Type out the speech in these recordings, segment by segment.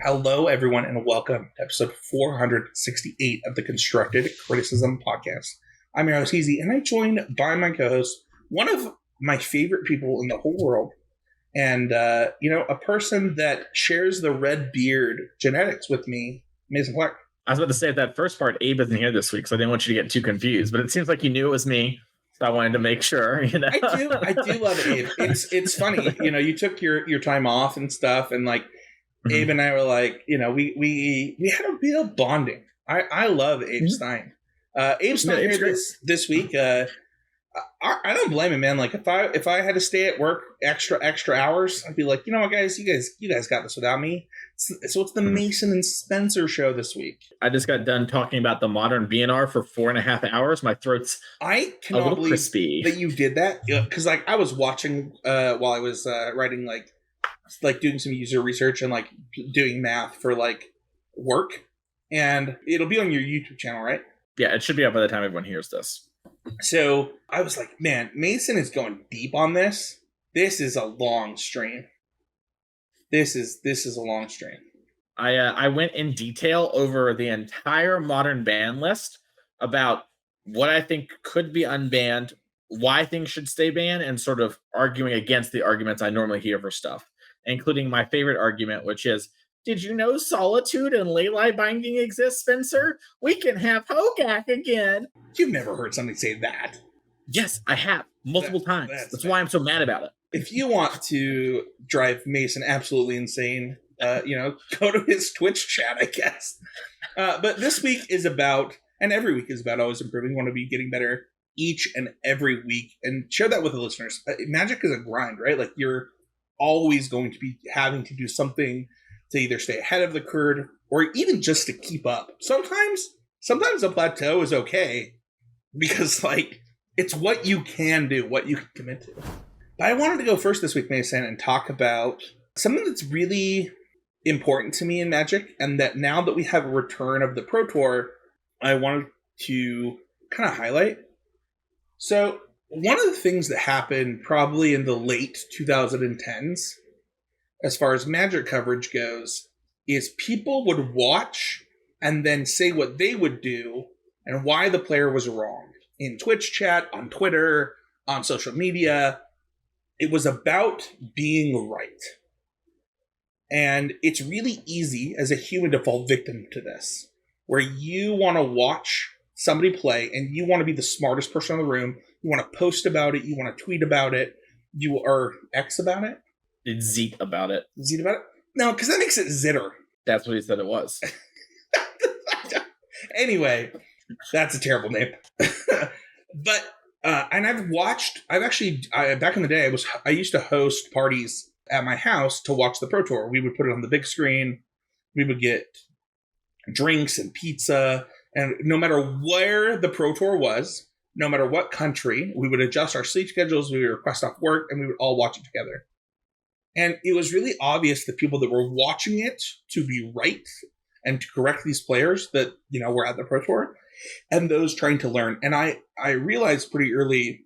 Hello, everyone, and welcome to episode 468 of the Constructed Criticism Podcast. I'm your host, Easy, and I'm joined by my co-host, one of my favorite people in the whole world, and, a person that shares the red beard genetics with me, Mason Clark. I was about to say, at that first part, Abe isn't here this week, so I didn't want you to get too confused, but it seems like you knew it was me, so I wanted to make sure, I do love Abe. It's funny, you took your time off and stuff, and, Abe and I were like, we had a bit of bonding. I love Abe Stein. Abe's not here this week. I don't blame him, man. Like if I had to stay at work extra hours, I'd be like, you know what, guys, you guys got this without me. So it's the Mason and Spencer show this week. I just got done talking about the modern BNR for 4.5 hours. My throat's I cannot believe crispy that you did that, because I was watching while I was writing doing some user research and doing math for work, and it'll be on your YouTube channel, right? Yeah, it should be up by the time everyone hears this. So I was like, man, Mason is going deep on this. This is a long stream. This is a long stream. I went in detail over the entire modern ban list about what I think could be unbanned, why things should stay banned, and sort of arguing against the arguments I normally hear for stuff, including my favorite argument, which is, did you know solitude and ley binding exist, Spencer? We can have Hogak again. You've never heard somebody say that. Yes, I have. Multiple times. That's why I'm so mad about it. If you want to drive Mason absolutely insane, go to his Twitch chat, I guess. But this week is about, and every week is about always improving. We want to be getting better each and every week, and share that with the listeners. Magic is a grind, right? You're always going to be having to do something to either stay ahead of the curve or even just to keep up. Sometimes a plateau is okay because it's what you can do, what you can commit to. But I wanted to go first this week, Mason, and talk about something that's really important to me in Magic, and that now that we have a return of the Pro Tour, I wanted to kind of highlight. So one of the things that happened probably in the late 2010s, as far as Magic coverage goes, is people would watch and then say what they would do and why the player was wrong. In Twitch chat, on Twitter, on social media, it was about being right. And it's really easy as a human to fall victim to this, where you want to watch somebody play and you want to be the smartest person in the room. You want to post about it. You want to tweet about it. You are X about it. It's Zeet about it. Zeet about it? No, because that makes it Zitter. That's what he said it was. Anyway, that's a terrible name. But, and back in the day, I used to host parties at my house to watch the Pro Tour. We would put it on the big screen. We would get drinks and pizza. And no matter where the Pro Tour was, no matter what country, we would adjust our sleep schedules, we would request off work, and we would all watch it together. And it was really obvious that people that were watching it to be right and to correct these players that, were at the Pro Tour, and those trying to learn. And I realized pretty early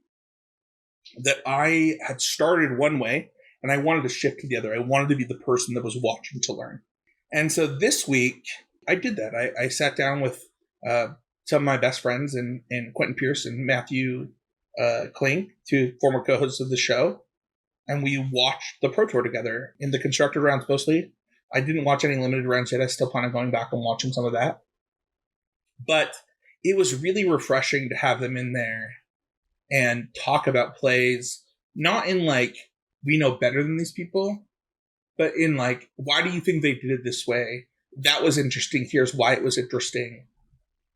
that I had started one way, and I wanted to shift to the other. I wanted to be the person that was watching to learn. And so this week, I did that. I sat down with some of my best friends in Quentin Pierce and Matthew Kling, two former co-hosts of the show, and we watched the Pro Tour together in the constructed rounds mostly. I didn't watch any limited rounds yet. I still plan on going back and watching some of that. But it was really refreshing to have them in there and talk about plays, not in we know better than these people, but in why do you think they did it this way? That was interesting. Here's why it was interesting.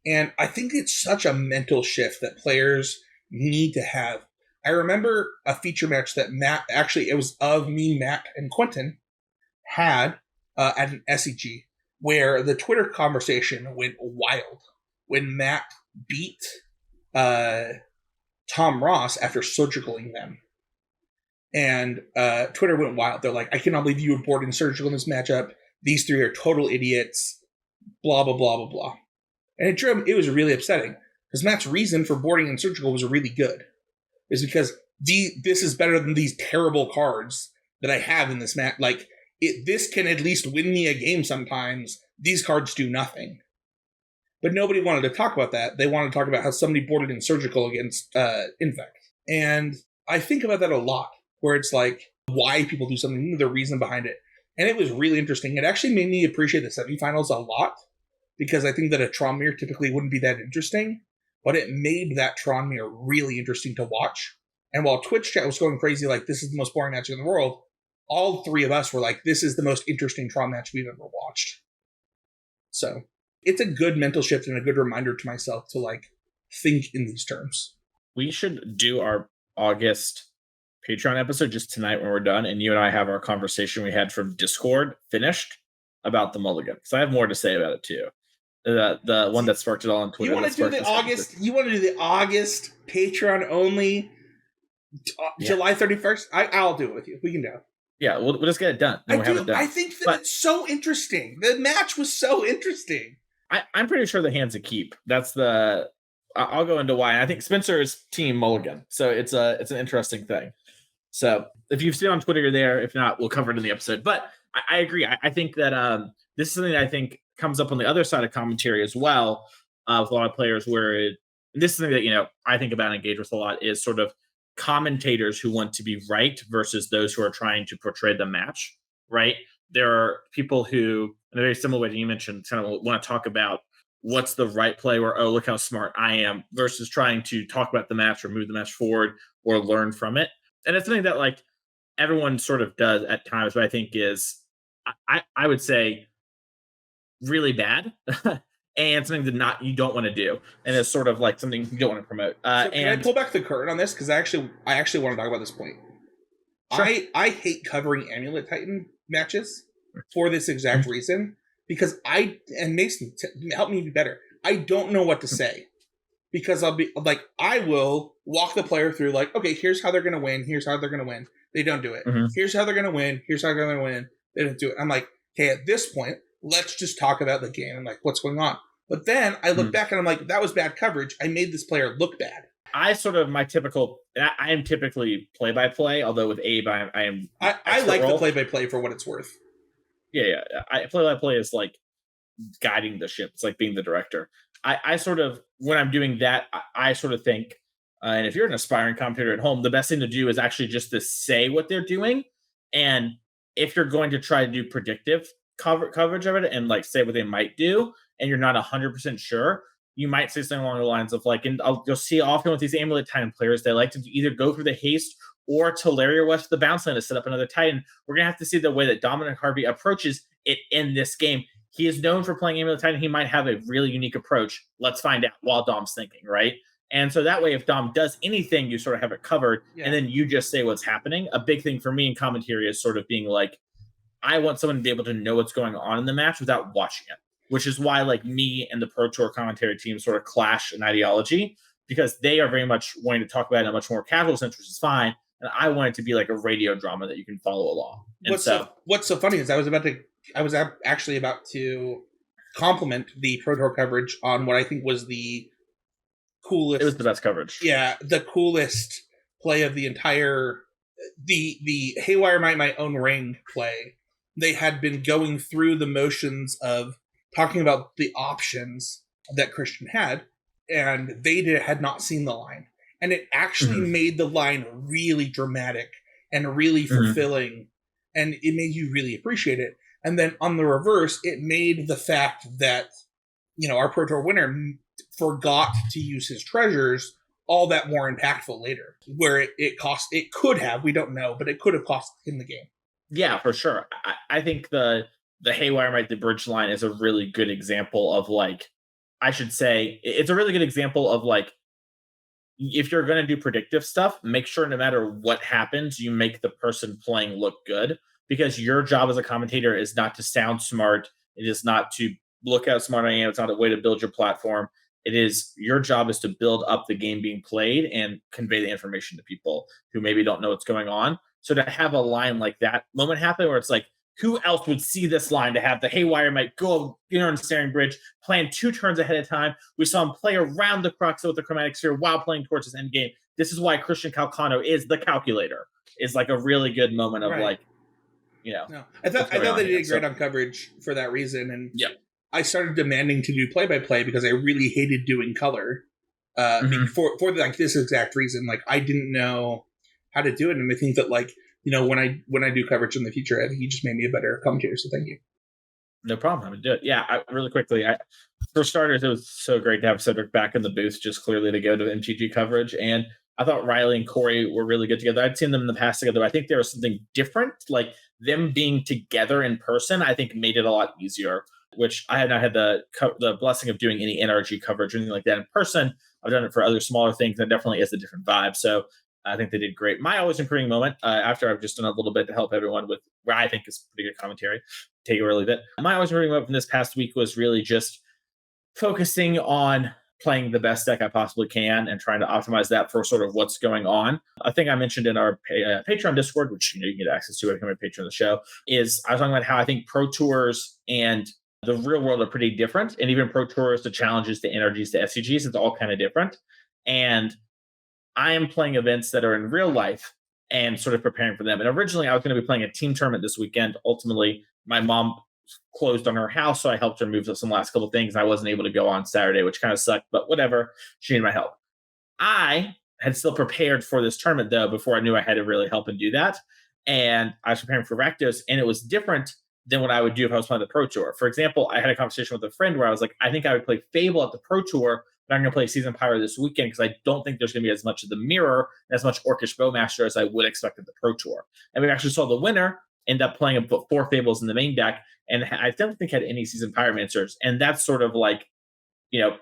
And I think it's such a mental shift that players need to have. I remember a feature match that Matt, actually it was of me, Matt, and Quentin, had at an SEG, where the Twitter conversation went wild when Matt beat Tom Ross after surgicaling them. And Twitter went wild. They're like, I cannot believe you were bored and surgical in this matchup. These three are total idiots. Blah, blah, blah, blah, blah. And it was really upsetting because Matt's reason for boarding and surgical was really good. It's because this is better than these terrible cards that I have in this match. this can at least win me a game sometimes. These cards do nothing. But nobody wanted to talk about that. They wanted to talk about how somebody boarded in surgical against Infect. And I think about that a lot, where it's like why people do something, the reason behind it. And it was really interesting. It actually made me appreciate the semifinals a lot, because I think that a Tron mirror typically wouldn't be that interesting, but it made that Tron mirror really interesting to watch. And while Twitch chat was going crazy, like, this is the most boring match in the world, all three of us were like, this is the most interesting Tron match we've ever watched. So it's a good mental shift and a good reminder to myself to, like, think in these terms. We should do our August Patreon episode just tonight when we're done, and you and I have our conversation we had from Discord finished about the mulligan, because I have more to say about it too. The one that sparked it all on Twitter. You want to do the August? You want to do the August Patreon only? July 31st? I'll do it with you. We can do it. Yeah, we'll just get it done. I think that it's so interesting. The match was so interesting. I'm pretty sure the hand's a keep. That's the. I'll go into why. I think Spencer is team mulligan, so it's an interesting thing. So if you've seen on Twitter, you're there. If not, we'll cover it in the episode. But I agree. I think that this is something that I think comes up on the other side of commentary as well, with a lot of players, where this is something that I think about and engage with a lot, is sort of commentators who want to be right versus those who are trying to portray the match right. There are people who, in a very similar way to you mentioned, kind of want to talk about what's the right play, or, oh, look how smart I am, versus trying to talk about the match or move the match forward or learn from it. And it's something that, like, everyone sort of does at times, but I think is, I would say, really bad. And something that you don't want to do, and it's sort of like something you don't want to promote. So can I pull back the curtain on this, because I actually want to talk about this point. Sure. I hate covering Amulet Titan matches for this exact reason, because and Mason, help me be better. I don't know what to say, because I'll be like, I will walk the player through, like, okay, here's how they're going to win. Here's how they're going to win. They don't do it. Mm-hmm. Here's how they're going to win. Here's how they're going to win. They don't do it. I'm like, okay, at this point, let's just talk about the game and, like, what's going on. But then I look back and I'm like, that was bad coverage. I made this player look bad. I am typically play-by-play, although with Abe, I like the play-by-play for what it's worth. Yeah. Play-by-play is like guiding the ship. It's like being the director. I sort of, when I'm doing that, I sort of think, and if you're an aspiring commentator at home, the best thing to do is actually just to say what they're doing. And if you're going to try to do predictive coverage of it and, like, say what they might do, and you're not 100% sure, you might say something along the lines of, like, and you'll see often with these Amulet Titan players, they like to either go through the haste or Teleria West the bounce line to set up another Titan. We're going to have to see the way that Dominic Harvey approaches it in this game. He is known for playing Amulet Titan. He might have a really unique approach. Let's find out while Dom's thinking, right? And so that way, if Dom does anything, you sort of have it covered, and then you just say what's happening. A big thing for me in commentary is sort of being like, I want someone to be able to know what's going on in the match without watching it, which is why, like, me and the Pro Tour commentary team sort of clash in ideology, because they are very much wanting to talk about it in a much more casual sense, which is fine. And I want it to be like a radio drama that you can follow along. And what's so funny is I was actually about to compliment the Pro Tour coverage on what I think was the coolest. It was the best coverage. Yeah, the coolest play of the entire the Haywire My Own Ring play. They had been going through the motions of talking about the options that Christian had, and they had not seen the line. And it actually made the line really dramatic and really fulfilling, and it made you really appreciate it. And then on the reverse, it made the fact that, our Pro Tour winner forgot to use his treasures all that more impactful later, where it could have, we don't know, but it could have cost him the game. Yeah, for sure. I think the Haywire the bridge line is a really good example of, like, I should say, it's a really good example of, like, if you're going to do predictive stuff, make sure no matter what happens, you make the person playing look good, because your job as a commentator is not to sound smart. It is not to look how smart I am. It's not a way to build your platform. It is, your job is to build up the game being played and convey the information to people who maybe don't know what's going on. So to have a line like that moment happen, where it's like, who else would see this line, to have the Haywire might go on Staring Bridge, plan 2 turns ahead of time. We saw him play around the Cruxo with the Chromatic Sphere while playing towards his end game. This is why Christian Calcano is the calculator, is like a really good moment of, like, No, I thought they did great on coverage for that reason, and yeah. I started demanding to do play-by-play because I really hated doing color for like this exact reason. Like I didn't know how to do it, and I think that like when I do coverage in the future, I think you just made me a better commentator. So thank you. No problem. I'm gonna do it. Yeah, really quickly. For starters, it was so great to have Cedric back in the booth, just clearly to go to MTG coverage. And I thought Riley and Corey were really good together. I'd seen them in the past together. I think there was something different, like them being together in person. I think made it a lot easier. Which I had not had the blessing of doing any NRG coverage or anything like that in person. I've done it for other smaller things, and it definitely is a different vibe. So I think they did great. My always improving moment, after I've just done a little bit to help everyone with where I think is pretty good commentary, take a really bit. My always improving moment from this past week was really just focusing on playing the best deck I possibly can and trying to optimize that for sort of what's going on. I think I mentioned in our Patreon Discord, which you can get access to if you become a patron of the show, is I was talking about how I think Pro Tours and the real world are pretty different. And even Pro Tours, the challenges, the energies, the SCGs, it's all kind of different. And I am playing events that are in real life and sort of preparing for them. And originally I was going to be playing a team tournament this weekend. Ultimately, my mom closed on her house, so I helped her move some last couple of things. I wasn't able to go on Saturday, which kind of sucked, but whatever. She needed my help. I had still prepared for this tournament, though, before I knew I had to really help and do that. And I was preparing for Rakdos, and it was different than what I would do if I was playing the Pro Tour. For example, I had a conversation with a friend where I was like, I think I would play Fable at the Pro Tour, but I'm going to play Season Pyro this weekend because I don't think there's going to be as much of the mirror and as much Orcish Bowmaster as I would expect at the Pro Tour. And we actually saw the winner end up playing 4 Fables in the main deck, and I don't think had any Season Pyromancers. And that's sort of like,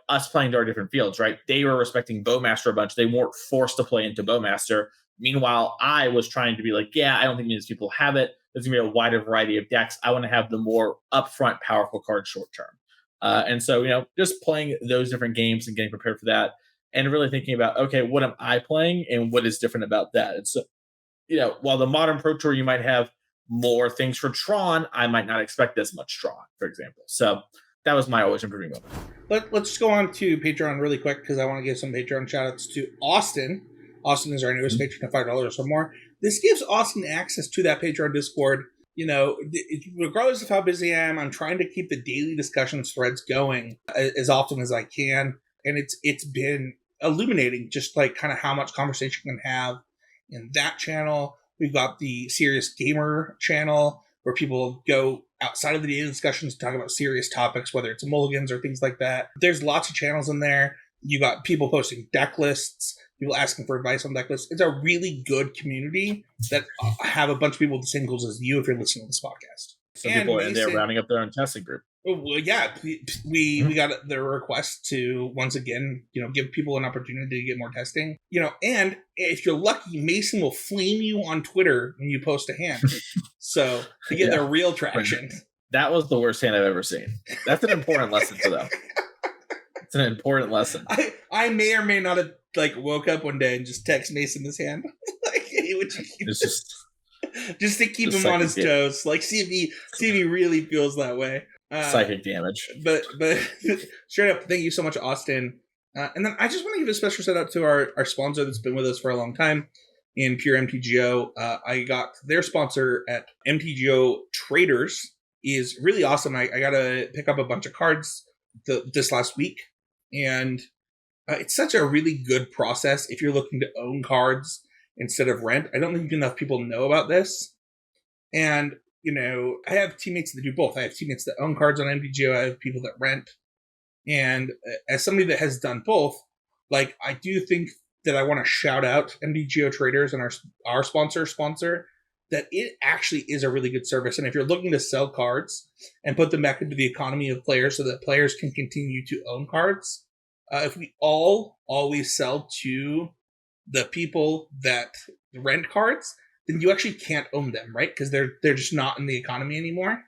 us playing to our different fields, right? They were respecting Bowmaster a bunch. They weren't forced to play into Bowmaster. Meanwhile, I was trying to be like, I don't think these people have it. There's going to be a wider variety of decks. I want to have the more upfront, powerful cards short term. And so, just playing those different games and getting prepared for that and really thinking about, okay, what am I playing and what is different about that? And so, while the modern Pro Tour, you might have more things for Tron, I might not expect as much Tron, for example. So that was my always improving moment. Let's go on to Patreon really quick because I want to give some Patreon shout outs to Austin. Austin is our newest patron at $5 or more. This gives Austin access to that Patreon Discord. Regardless of how busy I am, I'm trying to keep the daily discussions threads going as often as I can. And it's been illuminating just like kind of how much conversation you can have in that channel. We've got the Serious Gamer channel where people go outside of the daily discussions to talk about serious topics, whether it's mulligans or things like that. There's lots of channels in there. You got people posting deck lists, people asking for advice on deck lists. It's a really good community that have a bunch of people with the same goals as you if you're listening to this podcast. Some people and they're rounding up their own testing group. Well, yeah, we got the request to once again, give people an opportunity to get more testing. And if you're lucky, Mason will flame you on Twitter when you post a hand. So to get their real traction. That was the worst hand I've ever seen. That's an important lesson to them. It's an important lesson. I may or may not have woke up one day and just text Mason this hand. Hey, just to keep him on his toes. See if he really feels that way. Psychic damage. But straight up, thank you so much, Austin. And then I just want to give a special shout out to our sponsor that's been with us for a long time in Pure MTGO. I got their sponsor at MTGO Traders is really awesome. I got to pick up a bunch of cards this last week. And it's such a really good process if you're looking to own cards instead of rent. I don't think enough people know about this. And, I have teammates that do both. I have teammates that own cards on MTGO. I have people that rent. And as somebody that has done both, I do think that I want to shout out MTGO Traders and our sponsor, that it actually is a really good service. And if you're looking to sell cards and put them back into the economy of players so that players can continue to own cards, if we all always sell to the people that rent cards, then you actually can't own them, right? Because they're just not in the economy anymore.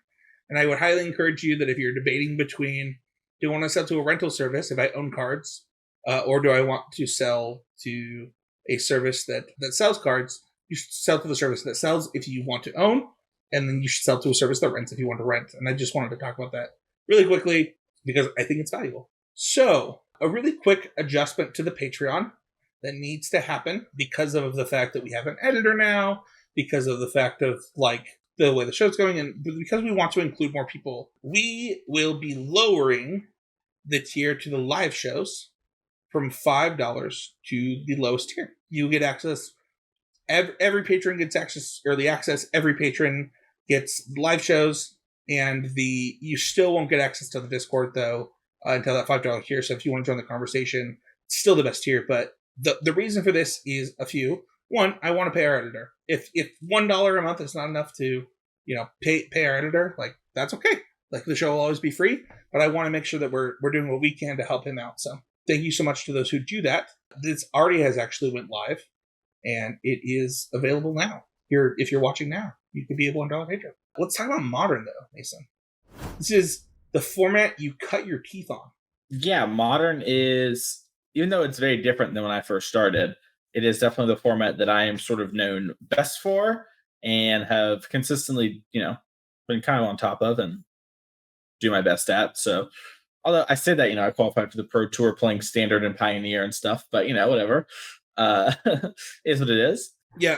And I would highly encourage you that if you're debating between, do I want to sell to a rental service if I own cards, or do I want to sell to a service that sells cards, you should sell to the service that sells if you want to own, and then you should sell to a service that rents if you want to rent. And I just wanted to talk about that really quickly because I think it's valuable. So, a really quick adjustment to the Patreon that needs to happen because of the fact that we have an editor now, because of the fact of the way the show's going, and because we want to include more people, we will be lowering the tier to the live shows from $5 to the lowest tier. You get access. Every patron gets access, early access. Every patron gets live shows, and you still won't get access to the Discord though until that $5 tier. So if you want to join the conversation, it's still the best tier. But the reason for this is a few. One, I want to pay our editor. If $1 a month is not enough to, pay our editor, like that's okay. Like the show will always be free, but I want to make sure that we're doing what we can to help him out. So thank you so much to those who do that. This already has actually went live, and it is available now. If you're watching now, you could be a $1 patron. Let's talk about Modern though, Mason. This is the format you cut your teeth on. Yeah, Modern is, even though it's very different than when I first started, it is definitely the format that I am sort of known best for and have consistently, been kind of on top of and do my best at. So, although I say that, I qualified for the Pro Tour playing Standard and Pioneer and stuff, but, whatever. Is what it is. Yeah,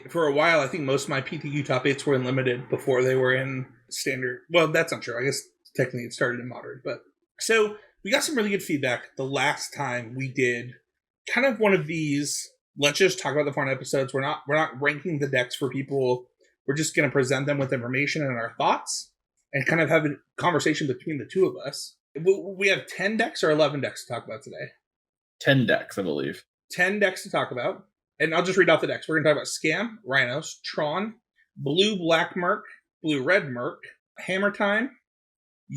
for a while, I think most of my PTQ top 8s were in Limited before they were in Standard. Well, that's not true. I guess technically it started in Modern. But so we got some really good feedback the last time we did kind of one of these. Let's just talk about the fun episodes. We're not ranking the decks for people. We're just going to present them with information and our thoughts and kind of have a conversation between the two of us. We have 10 decks or 11 decks to talk about today? 10 decks, I believe. 10 decks to talk about. And I'll just read off the decks. We're going to talk about Scam, Rhinos, Tron, Blue-Black Merc, Blue-Red Merc, Hammer Time,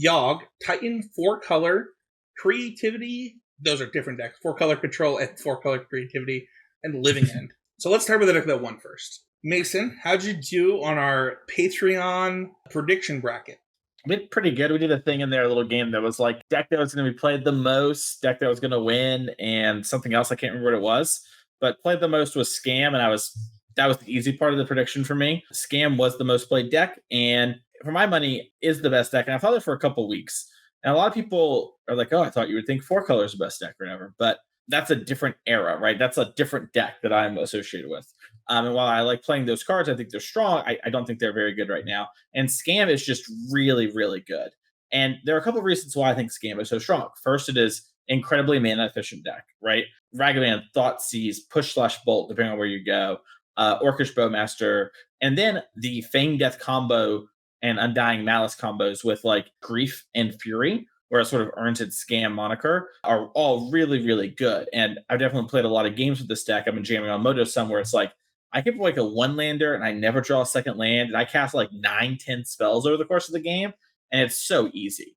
Yogg, Titan, 4-color, Creativity. Those are different decks. 4-color Control and 4-color Creativity, and Living End. So let's talk about the deck that won first. Mason, how'd you do on our Patreon prediction bracket? We did pretty good. We did a thing in there, a little game that was like deck that was going to be played the most, deck that was going to win, and something else. I can't remember what it was, but played the most was Scam, and that was the easy part of the prediction for me. Scam was the most played deck, and for my money, is the best deck. And I've thought it for a couple weeks. And a lot of people are like, oh, I thought you would think 4-color is the best deck or whatever. But that's a different era, right? That's a different deck that I'm associated with. And while I like playing those cards, I think they're strong. I don't think they're very good right now. And Scam is just really, really good. And there are a couple of reasons why I think Scam is so strong. First, it is incredibly mana efficient deck, right? Ragavan, Thoughtseize, Push/Bolt, depending on where you go, Orcish Bowmaster, and then the Fang Death combo and Undying Malice combos with like Grief and Fury, where it sort of earns its Scam moniker, are all really, really good. And I've definitely played a lot of games with this deck. I've been jamming on Moto some where it's like, I can play like a 1-lander and I never draw a second land, and I cast like 9-10 spells over the course of the game, and it's so easy,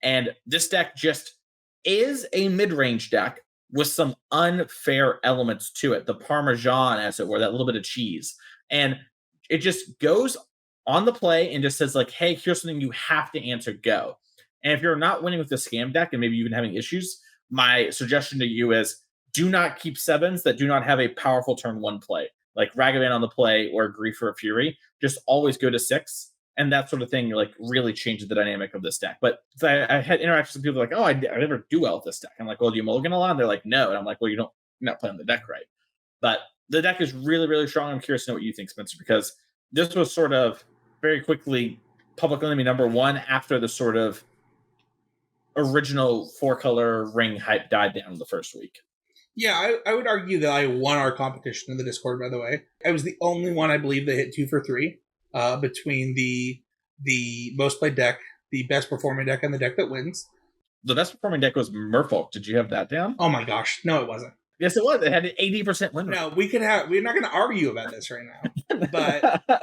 And this deck just is a mid-range deck with some unfair elements to it. The Parmesan, as it were, that little bit of cheese. And it just goes on the play and just says like, hey, here's something you have to answer, go. And if you're not winning with the Scam deck and maybe you've been having issues, my suggestion to you is do not keep 7s that do not have a powerful turn 1 play, like Ragavan on the play or Grief or Fury. Just always go to 6. And that sort of thing like really changes the dynamic of this deck. But I had interactions with people like, oh, I never do well with this deck. I'm like, well, do you mulligan a lot? And they're like, no. And I'm like, well, you're not playing the deck right. But the deck is really, really strong. I'm curious to know what you think, Spencer, because this was sort of very quickly Public Enemy number 1 after the sort of original 4-color ring hype died down in the first week. Yeah, I would argue that I won our competition in the Discord, by the way. I was the only one, I believe, that hit 2 for 3 between the most played deck, the best performing deck, and the deck that wins. The best performing deck was Merfolk. Did you have that down? Oh my gosh. No, it wasn't. Yes, it was. It had an 80% win rate. No, we're not going to argue about this right now. But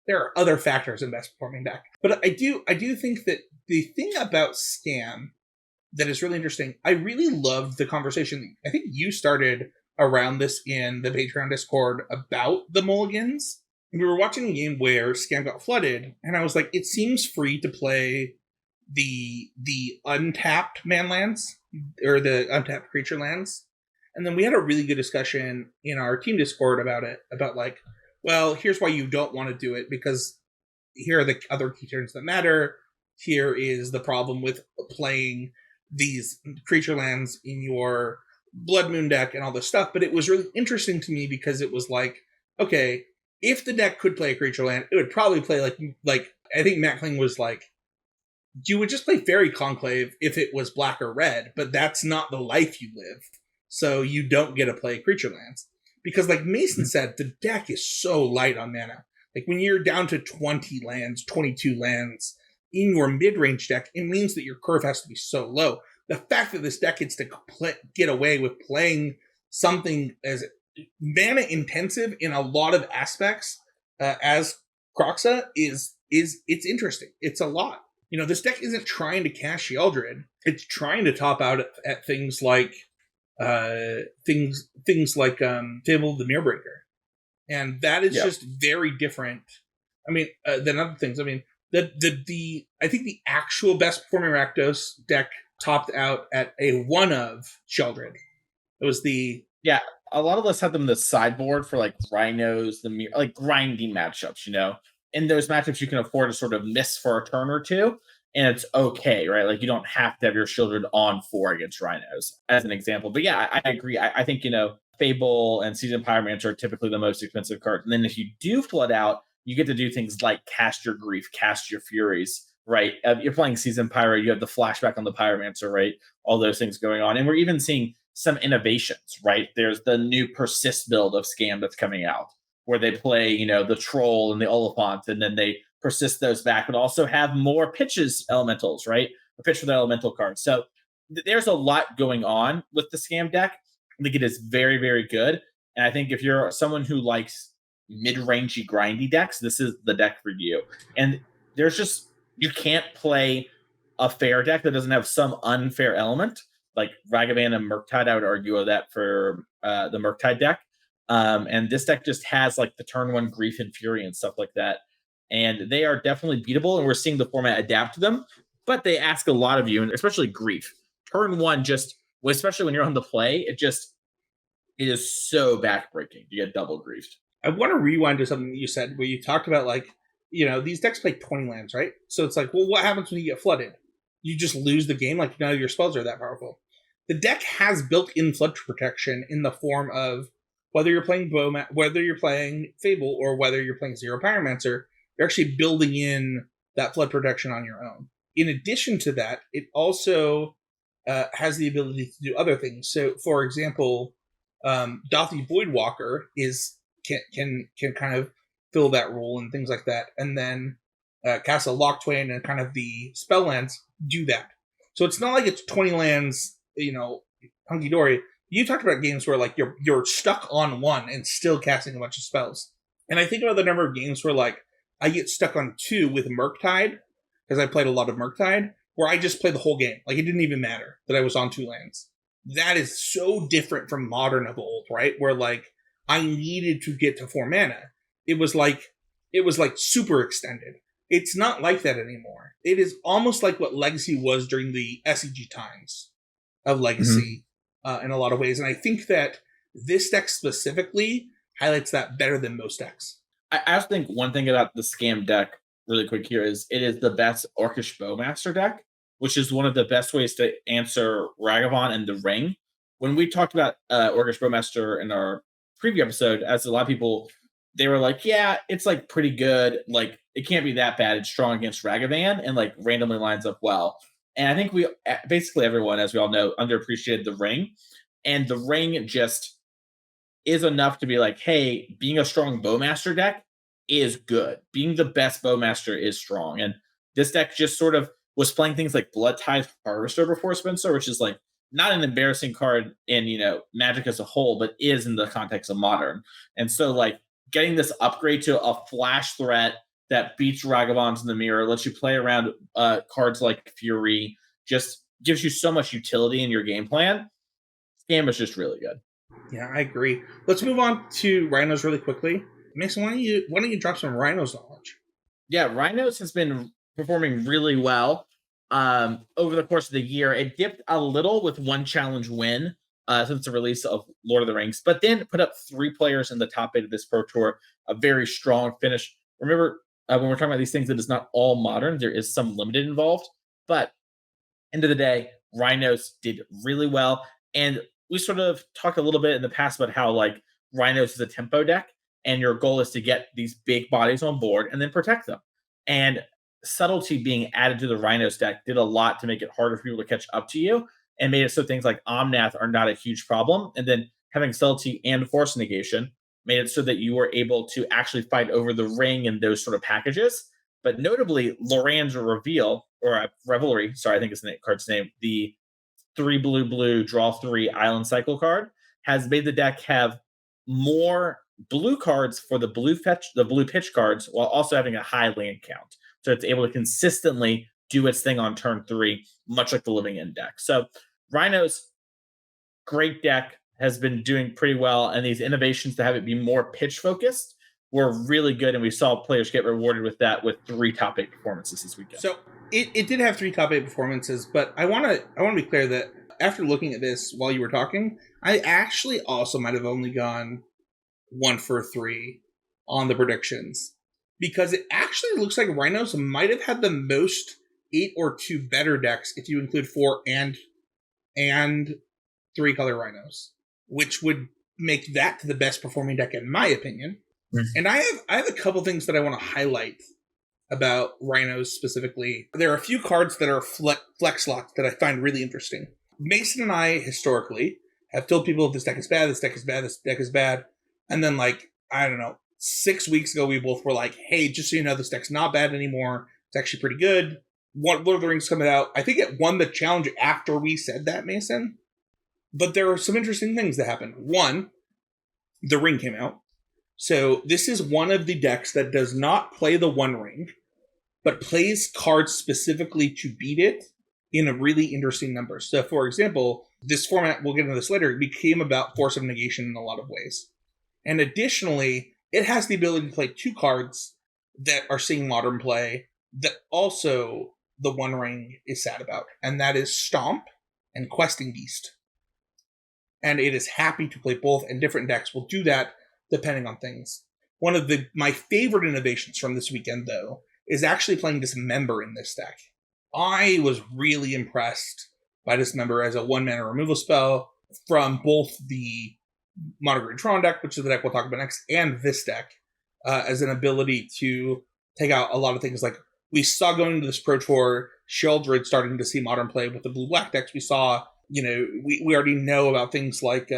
there are other factors in best performing deck. But I do think that the thing about Scam that is really interesting, I really loved the conversation. I think you started around this in the Patreon Discord about the mulligans. We were watching a game where Scam got flooded, and I was like, it seems free to play the untapped man lands, or the untapped creature lands. And then we had a really good discussion in our team Discord about it, about like, well, here's why you don't want to do it, because here are the other key turns that matter. Here is the problem with playing these creature lands in your Blood Moon deck and all this stuff. But it was really interesting to me because it was like, okay, if the deck could play a creature land, it would probably play like I think Matt Kling was like, you would just play Fairy Conclave if it was black or red, but that's not the life you live. So you don't get to play creature lands. Because like Mason said, the deck is so light on mana. Like when you're down to 20 lands, 22 lands in your mid-range deck, it means that your curve has to be so low. The fact that this deck gets to get away with playing something as mana intensive in a lot of aspects as Croxa is it's interesting. It's a lot. You know, this deck isn't trying to cash Sheoldred. It's trying to top out at things like Fable of the Mirrorbreaker, and that is just very different. I mean, than other things. I mean, the I think the actual best performing Rakdos deck topped out at a one of Sheoldred. It was the a lot of us have them in the sideboard for like Rhinos, like grinding matchups, you know. In those matchups, you can afford to sort of miss for a turn or two, and it's okay, right? Like you don't have to have your Sheoldred on 4 against Rhinos, as an example. But yeah, I agree. I think, you know, Fable and Seasoned Pyromancer are typically the most expensive cards. And then if you do flood out, you get to do things like cast your Grief, cast your Furies, right? You're playing Seasoned Pyro, you have the flashback on the Pyromancer, right? All those things going on. And we're even seeing some innovations, right? There's the new Persist build of Scam that's coming out, where they play, you know, the Troll and the Oliphant, and then they persist those back, but also have more pitches elementals, right? Or pitch for the elemental cards. So there's a lot going on with the Scam deck. I think it is very, very good. And I think if you're someone who likes mid-rangey, grindy decks, this is the deck for you. And there's just, you can't play a fair deck that doesn't have some unfair element, like Ragavan and Murktide. I would argue that for the Murktide deck. And this deck just has like the turn 1 Grief and Fury and stuff like that. And they are definitely beatable, and we're seeing the format adapt to them. But they ask a lot of you, and especially Grief. Turn 1 just, especially when you're on the play, it is so backbreaking. You get double griefed. I want to rewind to something that you said where you talked about, like, you know, these decks play 20 lands, right? So it's like, well, what happens when you get flooded? You just lose the game. Like, none of your spells are that powerful. The deck has built-in flood protection in the form of whether you're playing whether you're playing Fable, or whether you're playing Zero Pyromancer, you're actually building in that flood protection on your own. In addition to that, it also has the ability to do other things. So, for example, Dothy Voidwalker can kind of fill that role and things like that. And then Castle Locktwain and kind of the spell lands do that. So it's not like it's 20 lands, you know, hunky dory. You talked about games where like you're stuck on one and still casting a bunch of spells. And I think about the number of games where like I get stuck on 2 with Murktide, because I played a lot of Murktide, where I just played the whole game. Like it didn't even matter that I was on 2 lands. That is so different from Modern of old, right? Where like I needed to get to 4 mana. It was like super extended. It's not like that anymore. It is almost like what Legacy was during the SEG times of Legacy, in a lot of ways. And I think that this deck specifically highlights that better than most decks. I also think one thing about the Scam deck, really quick here, is it is the best Orcish Bowmaster deck, which is one of the best ways to answer Ragavan and the Ring. When we talked about Orcish Bowmaster in our preview episode, as a lot of people, they were like, yeah, it's like pretty good. Like it can't be that bad. It's strong against Ragavan and like randomly lines up well. And I think basically everyone, as we all know, underappreciated the Ring. And the Ring just is enough to be like, hey, being a strong Bowmaster deck is good. Being the best Bowmaster is strong. And this deck just sort of was playing things like Blood Tithe Harvester before Spencer, which is like not an embarrassing card in, you know, Magic as a whole, but is in the context of Modern. And so like getting this upgrade to a flash threat that beats Ragavans in the mirror, lets you play around cards like Fury, just gives you so much utility in your game plan. Scam is just really good. Yeah, I agree. Let's move on to Rhinos really quickly. Mason, why don't you drop some Rhinos knowledge? Yeah, Rhinos has been performing really well over the course of the year. It dipped a little with one challenge win since the release of Lord of the Rings, but then put up 3 players in the top 8 of this Pro Tour, a very strong finish. Remember, when we're talking about these things, it is not all Modern. There is some limited involved, but end of the day, Rhinos did really well. And we sort of talked a little bit in the past about how like Rhinos is a tempo deck. and your goal is to get these big bodies on board and then protect them. And subtlety being added to the Rhinos deck did a lot to make it harder for people to catch up to you, and made it so things like Omnath are not a huge problem. And then having subtlety and force negation made it so that you were able to actually fight over the ring and those sort of packages. But notably, Loran's reveal, or Revelry, sorry, I think it's the card's name, the 3 blue, draw 3 island cycle card, has made the deck have more blue cards for the blue pitch cards, while also having a high land count. So it's able to consistently do its thing on turn 3, much like the Living End deck. So Rhino's great deck has been doing pretty well, and these innovations to have it be more pitch focused were really good, and we saw players get rewarded with that with 3 top 8 performances this weekend. So it did have 3 top 8 performances, but I want to be clear that after looking at this while you were talking, I actually also might have only gone 1 for 3 on the predictions, because it actually looks like Rhinos might have had the most 8 or 2 better decks if you include 4 and 3 color Rhinos, which would make that the best performing deck in my opinion. Mm-hmm. And I have a couple things that I want to highlight about Rhinos specifically. There are a few cards that are flex locked that I find really interesting. Mason and I historically have told people this deck is bad, this deck is bad, this deck is bad. And then, like, I don't know, 6 weeks ago, we both were like, hey, just so you know, this deck's not bad anymore. It's actually pretty good. Lord of the Rings coming out. I think it won the challenge after we said that, Mason. But there are some interesting things that happened. One, the ring came out. So this is one of the decks that does not play the One Ring, but plays cards specifically to beat it in a really interesting number. So, for example, this format, we'll get into this later, became about Force of Negation in a lot of ways. And additionally, it has the ability to play 2 cards that are seeing modern play that also the One Ring is sad about. And that is Stomp and Questing Beast. And it is happy to play both, and different decks will do that depending on things. One of my favorite innovations from this weekend, though, is actually playing Dismember in this deck. I was really impressed by Dismember as a 1-mana removal spell from both the Mono-Green Tron deck, which is the deck we'll talk about next, and this deck, as an ability to take out a lot of things. Like, we saw going into this Pro Tour, Sheldred starting to see modern play with the blue-black decks. We saw, we already know about things like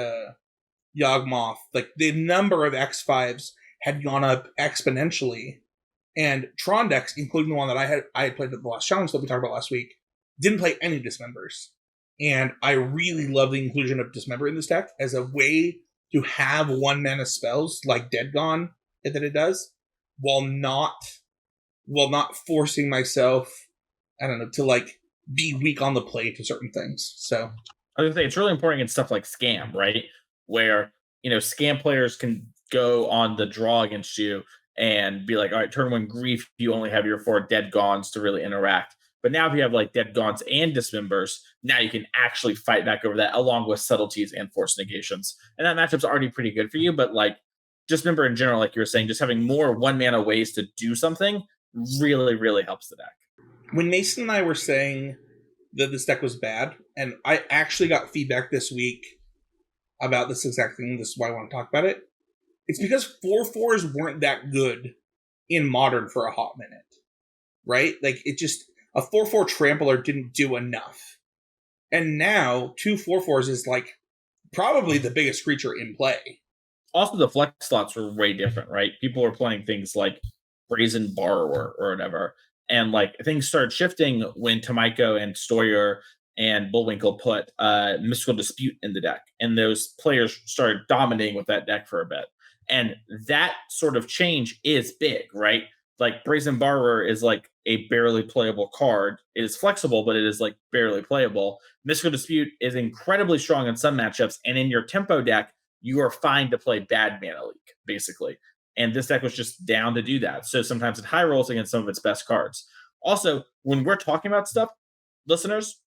Yawgmoth. Like, the number of X5s had gone up exponentially. And Tron decks, including the one that I had played at the last challenge that we talked about last week, didn't play any Dismembers. And I really love the inclusion of Dismember in this deck as a way to have 1-mana spells like Dead Gone that it does, while not forcing myself, I don't know, to like be weak on the play to certain things. So I was gonna say it's really important in stuff like Scam, right? Where Scam players can go on the draw against you and be like, all right, turn 1 Grief, you only have your 4 Dead Gones to really interact. But now if you have like Dead Gaunts and Dismembers, now you can actually fight back over that, along with subtleties and force negations. And that matchup's already pretty good for you, but like Dismember in general, like you were saying, just having more 1-mana ways to do something really, really helps the deck. When Mason and I were saying that this deck was bad, and I actually got feedback this week about this exact thing, this is why I want to talk about it, it's because 4/4s weren't that good in Modern for a hot minute, right? Like, it just, a 4/4 Trampler didn't do enough. And now, 2 4/4s is like probably the biggest creature in play. Also, the flex slots were way different, right? People were playing things like Brazen Borrower or whatever. And like things started shifting when Tomiko and Stoyer and Bullwinkle put Mystical Dispute in the deck. And those players started dominating with that deck for a bit. And that sort of change is big, right? Like Brazen Borrower is like a barely playable card. It is flexible, but it is like barely playable. Mystical Dispute is incredibly strong in some matchups. And in your tempo deck, you are fine to play bad mana leak, basically. And this deck was just down to do that. So sometimes it high rolls against some of its best cards. Also, when we're talking about stuff, listeners,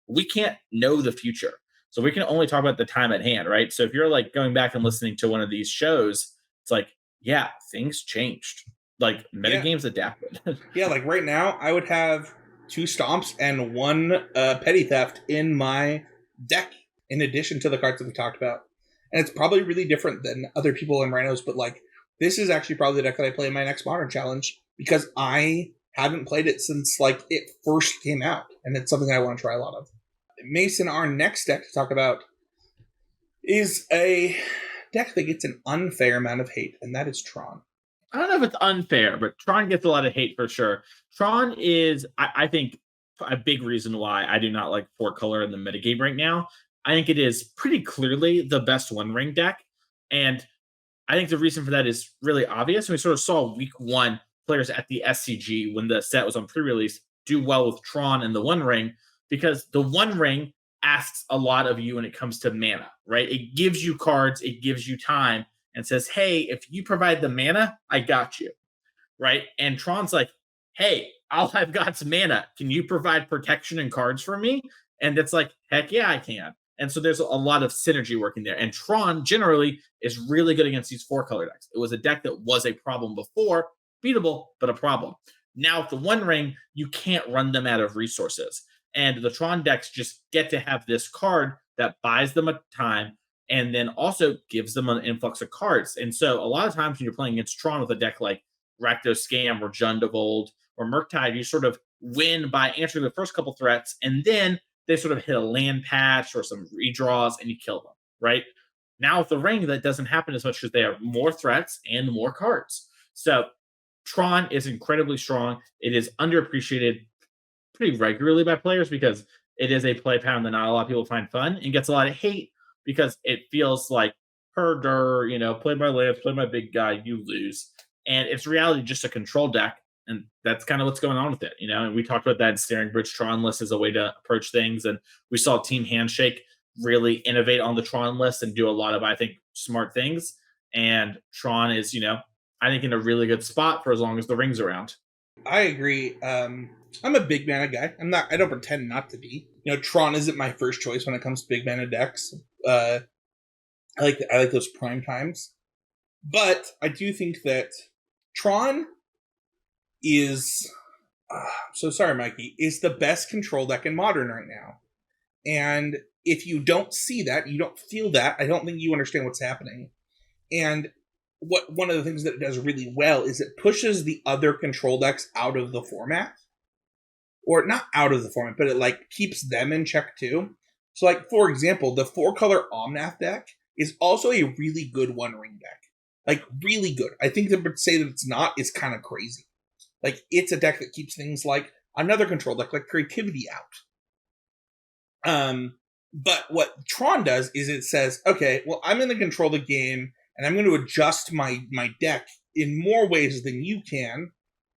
we can't know the future. So we can only talk about the time at hand, right? So if you're like going back and listening to one of these shows, it's like, yeah, things changed. Like metagames adapted. Yeah, like right now, I would have 2 Stomps and 1 Petty Theft in my deck, in addition to the cards that we talked about. And it's probably really different than other people in Rhinos, but like this is actually probably the deck that I play in my next Modern Challenge because I haven't played it since like it first came out, and it's something I want to try a lot of. Mason, our next deck to talk about is a deck that gets an unfair amount of hate, and that is Tron. I don't know if it's unfair, but Tron gets a lot of hate for sure. Tron is, I think, a big reason why I do not like four color in the metagame right now. I think it is pretty clearly the best one ring deck. And I think the reason for that is really obvious. We sort of saw week one players at the SCG when the set was on pre release do well with Tron and the one ring because the one ring asks a lot of you when it comes to mana, right? It gives you cards, it gives you time, and says, hey, if you provide the mana, I got you, right? And Tron's like, hey, I've got some mana. Can you provide protection and cards for me? And it's like, heck yeah, I can. And so there's a lot of synergy working there. And Tron generally is really good against these four color decks. It was a deck that was a problem before, beatable, but a problem. Now with the one ring, you can't run them out of resources. And the Tron decks just get to have this card that buys them a time and then also gives them an influx of cards. And so a lot of times when you're playing against Tron with a deck like Rakdos Scam or Jund of Old or Murktide, you sort of win by answering the first couple threats, and then they sort of hit a land patch or some redraws and you kill them, right? Now with the ring, that doesn't happen as much because they have more threats and more cards. So Tron is incredibly strong. It is underappreciated pretty regularly by players because it is a play pattern that not a lot of people find fun and gets a lot of hate because it feels like herder, play my lands, play my big guy, you lose. And it's reality just a control deck. And that's kind of what's going on with it, And we talked about that in Staring Bridge Tron list as a way to approach things. And we saw Team Handshake really innovate on the Tron list and do a lot of, I think, smart things. And Tron is, I think in a really good spot for as long as the ring's around. I agree. I'm a big mana guy. I don't pretend not to be. Tron isn't my first choice when it comes to big mana decks. I like those prime times. But I do think that Tron is so sorry, Mikey, is the best control deck in Modern right now. And if you don't see that, you don't feel that, I don't think you understand what's happening. And one of the things that it does really well is it pushes the other control decks out of the format. Or not out of the format, but it keeps them in check too. So for example, the 4-color Omnath deck is also a really good one ring deck. Really good. I think to say that it's not is kind of crazy. It's a deck that keeps things like another control deck, like Creativity out. But what Tron does is it says, okay, well, I'm going to control the game, and I'm going to adjust my deck in more ways than you can,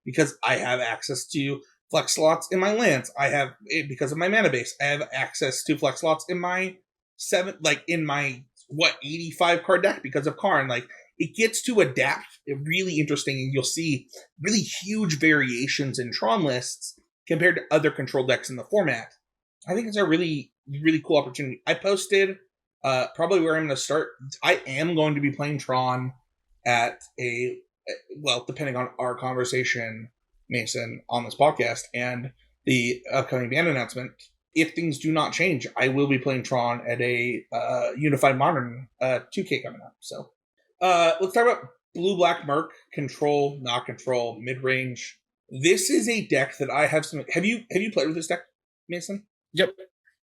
because I have access to flex slots in my lands. I have, because of my mana base, I have access to flex slots in my 85 card deck because of Karn. It gets to adapt really interesting, and you'll see really huge variations in Tron lists compared to other control decks in the format. I think it's a really, really cool opportunity. I posted probably where I'm going to start. I am going to be playing Tron at depending on our conversation, Mason, on this podcast and the upcoming ban announcement. If things do not change, I will be playing Tron at a Unified Modern 2K coming up. So let's talk about Blue-Black Merc, control, not control, mid-range. This is a deck that I have some... Have you played with this deck, Mason? Yep.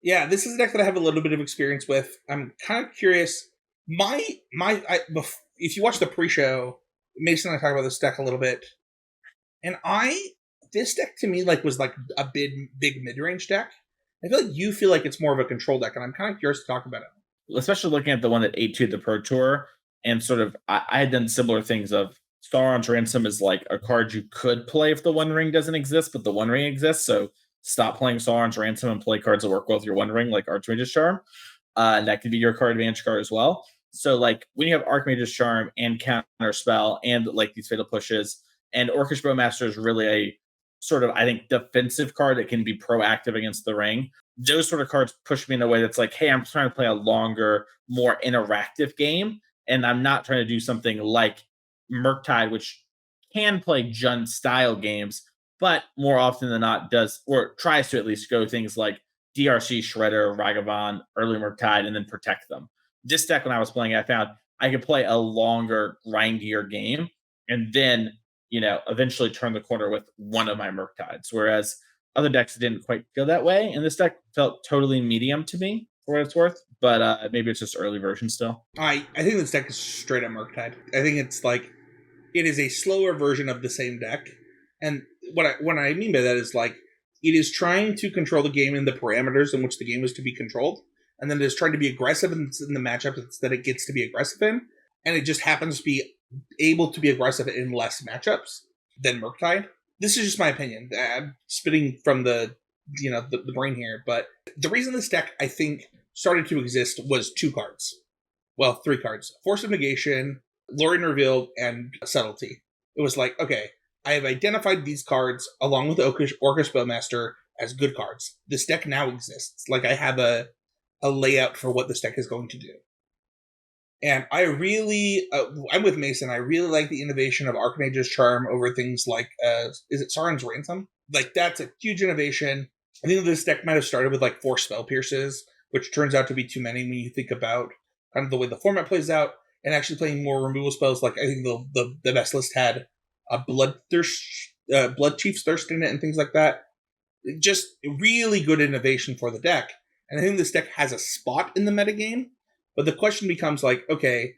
Yeah, this is a deck that I have a little bit of experience with. I'm kind of curious. If you watch the pre-show, Mason and I talk about this deck a little bit. And this deck to me was a big mid-range deck. I feel like it's more of a control deck, and I'm kind of curious to talk about it. Especially looking at the one that 8-2 at the Pro Tour, and sort of, I had done similar things of Sauron's Ransom is a card you could play if the One Ring doesn't exist, but the One Ring exists, so stop playing Sauron's Ransom and play cards that work well with your One Ring, like Archmage's Charm. And that could be your card advantage card as well. So, when you have Archmage's Charm and Counter Spell and, these Fatal Pushes, and Orcish Bowmaster is really a sort of, I think, defensive card that can be proactive against the ring. Those sort of cards push me in a way that's hey, I'm trying to play a longer, more interactive game, and I'm not trying to do something like Murktide, which can play Jund-style games, but more often than not does, or tries to at least go things like DRC, Shredder, Ragavan, early Murktide, and then protect them. This deck, when I was playing, I found I could play a longer, grindier game, and then eventually turn the corner with one of my Murktides. Whereas other decks didn't quite feel that way, and this deck felt totally medium to me for what it's worth. But maybe it's just early version still. I think this deck is straight up Murktide. I think it's like it is a slower version of the same deck, and what I mean by that is like it is trying to control the game in the parameters in which the game is to be controlled, and then it is trying to be aggressive in the matchups that it gets to be aggressive in, and it just happens to be able to be aggressive in less matchups than Murktide. This is just my opinion. I'm spitting from the the brain here, but the reason this deck I think started to exist was two cards. Well, three cards: Force of Negation, Lorien Revealed, and Subtlety. It was like, okay, I have identified these cards along with Orcish Spellmaster as good cards. This deck now exists. Like I have a layout for what this deck is going to do. And I really, I'm with Mason. I really like the innovation of Archmage's Charm over things like, is it Sauron's Ransom? Like that's a huge innovation. I think this deck might have started with like 4 Spell Pierces, which turns out to be too many when you think about kind of the way the format plays out, and actually playing more removal spells. Like I think the best list had a Blood Chief's Thirst in it and things like that. Just really good innovation for the deck. And I think this deck has a spot in the metagame. But the question becomes like, okay,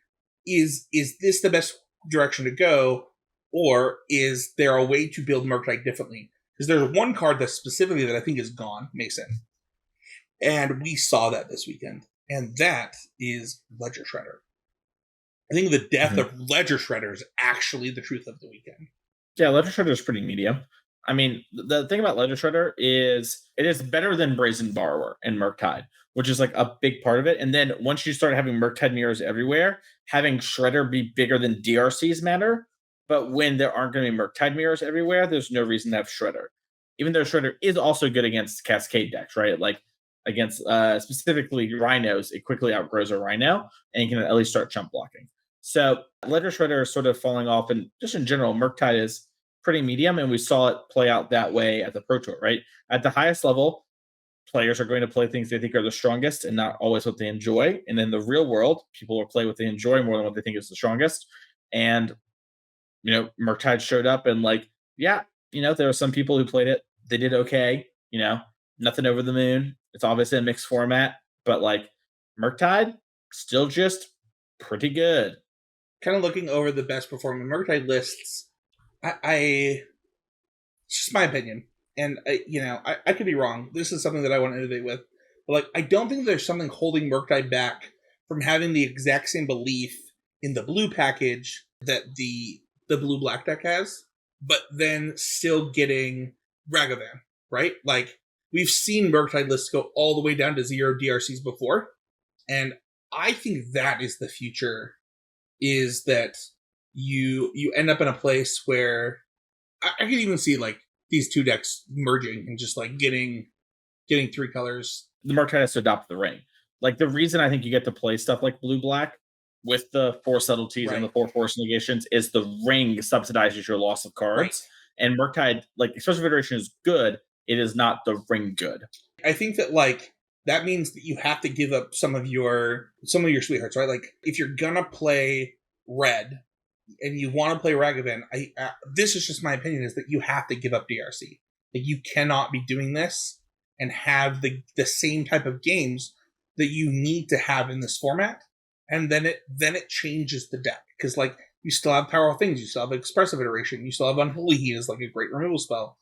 is this the best direction to go, or is there a way to build Murktide differently? Because there's one card that specifically that I think is gone, Mason, and we saw that this weekend, and that is Ledger Shredder. I think the death of Ledger Shredder is actually the truth of the weekend. Yeah, Ledger Shredder is pretty medium. I mean, the thing about Ledger Shredder is it is better than Brazen Borrower and Murktide, which is like a big part of it. And then once you start having Murktide mirrors everywhere, having Shredder be bigger than DRCs matter. But when there aren't going to be Murktide mirrors everywhere, there's no reason to have Shredder. Even though Shredder is also good against Cascade decks, right? Like against specifically Rhinos, it quickly outgrows a Rhino and you can at least start chump blocking. So Ledger Shredder is sort of falling off, and just in general, Murktide is pretty medium, and we saw it play out that way at the Pro Tour, right? At the highest level, players are going to play things they think are the strongest and not always what they enjoy. And in the real world, people will play what they enjoy more than what they think is the strongest. And, Murktide showed up and there are some people who played it. They did okay, nothing over the moon. It's obviously a mixed format, but Murktide still just pretty good. Kind of looking over the best performing Murktide lists, it's just my opinion, and I could be wrong. This is something that I want to innovate with, but I don't think there's something holding Murktide back from having the exact same belief in the blue package that the blue black deck has, but then still getting Ragavan, right? Like we've seen Murktide lists go all the way down to 0 DRCs before, and I think that is the future. Is that you end up in a place where I could even see these two decks merging and just getting 3 colors. The Murktide has to adopt the ring. The reason I think you get to play stuff like blue black with the 4 subtleties and the 4 force negations is the ring subsidizes your loss of cards. Right. And Murktide, Expressive Iteration is good. It is not the ring good. I think that that means that you have to give up some of your sweethearts, right? If you're gonna play red and you want to play Ragavan, this is just my opinion, is that you have to give up DRC. You cannot be doing this and have the same type of games that you need to have in this format, and then it changes the deck, because you still have powerful things, you still have Expressive Iteration, you still have Unholy Heat as a great removal spell.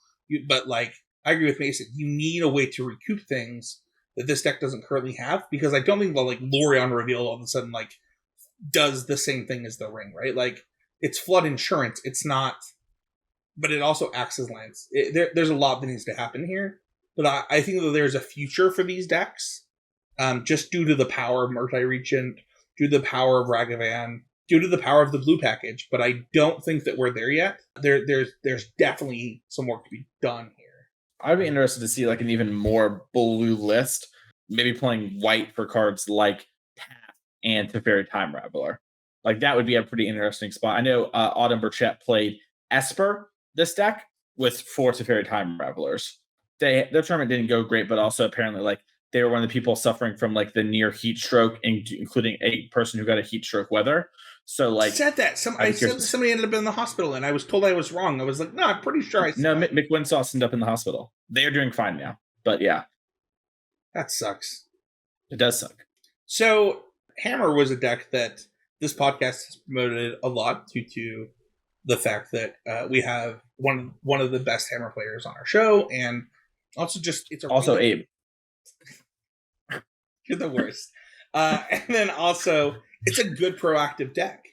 But I agree with Mason. You need a way to recoup things that this deck doesn't currently have, because I don't think Lorien Reveal all of a sudden does the same thing as the ring, right? It's flood insurance. It's not, but it also acts as lands. There's a lot that needs to happen here, but I think that there's a future for these decks, just due to the power of Murktide Regent, due to the power of Ragavan, due to the power of the blue package. But I don't think that we're there yet. There's definitely some work to be done here. I'd be interested to see an even more blue list, maybe playing white for cards like Path and Teferi Time Raveler. That would be a pretty interesting spot. I know Autumn Burchett played Esper this deck with 4 Teferi Time Ravelers. Their tournament didn't go great, but also apparently they were one of the people suffering from like the near heat stroke, including a person who got a heat stroke weather. So like, Said that. I said that somebody ended up in the hospital, and I was told I was wrong. I was like, no, I'm pretty sure I said no, Mick Winsauce ended up in the hospital. They are doing fine now, but yeah, that sucks. it does suck. So Hammer was a deck that this podcast has promoted a lot due to the fact that we have one of the best Hammer players on our show, and also just it's Abe. You're the worst. And then also, it's a good proactive deck.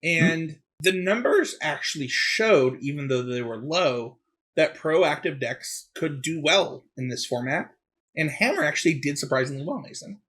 And the numbers actually showed, even though they were low, that proactive decks could do well in this format. And Hammer actually did surprisingly well, Mason.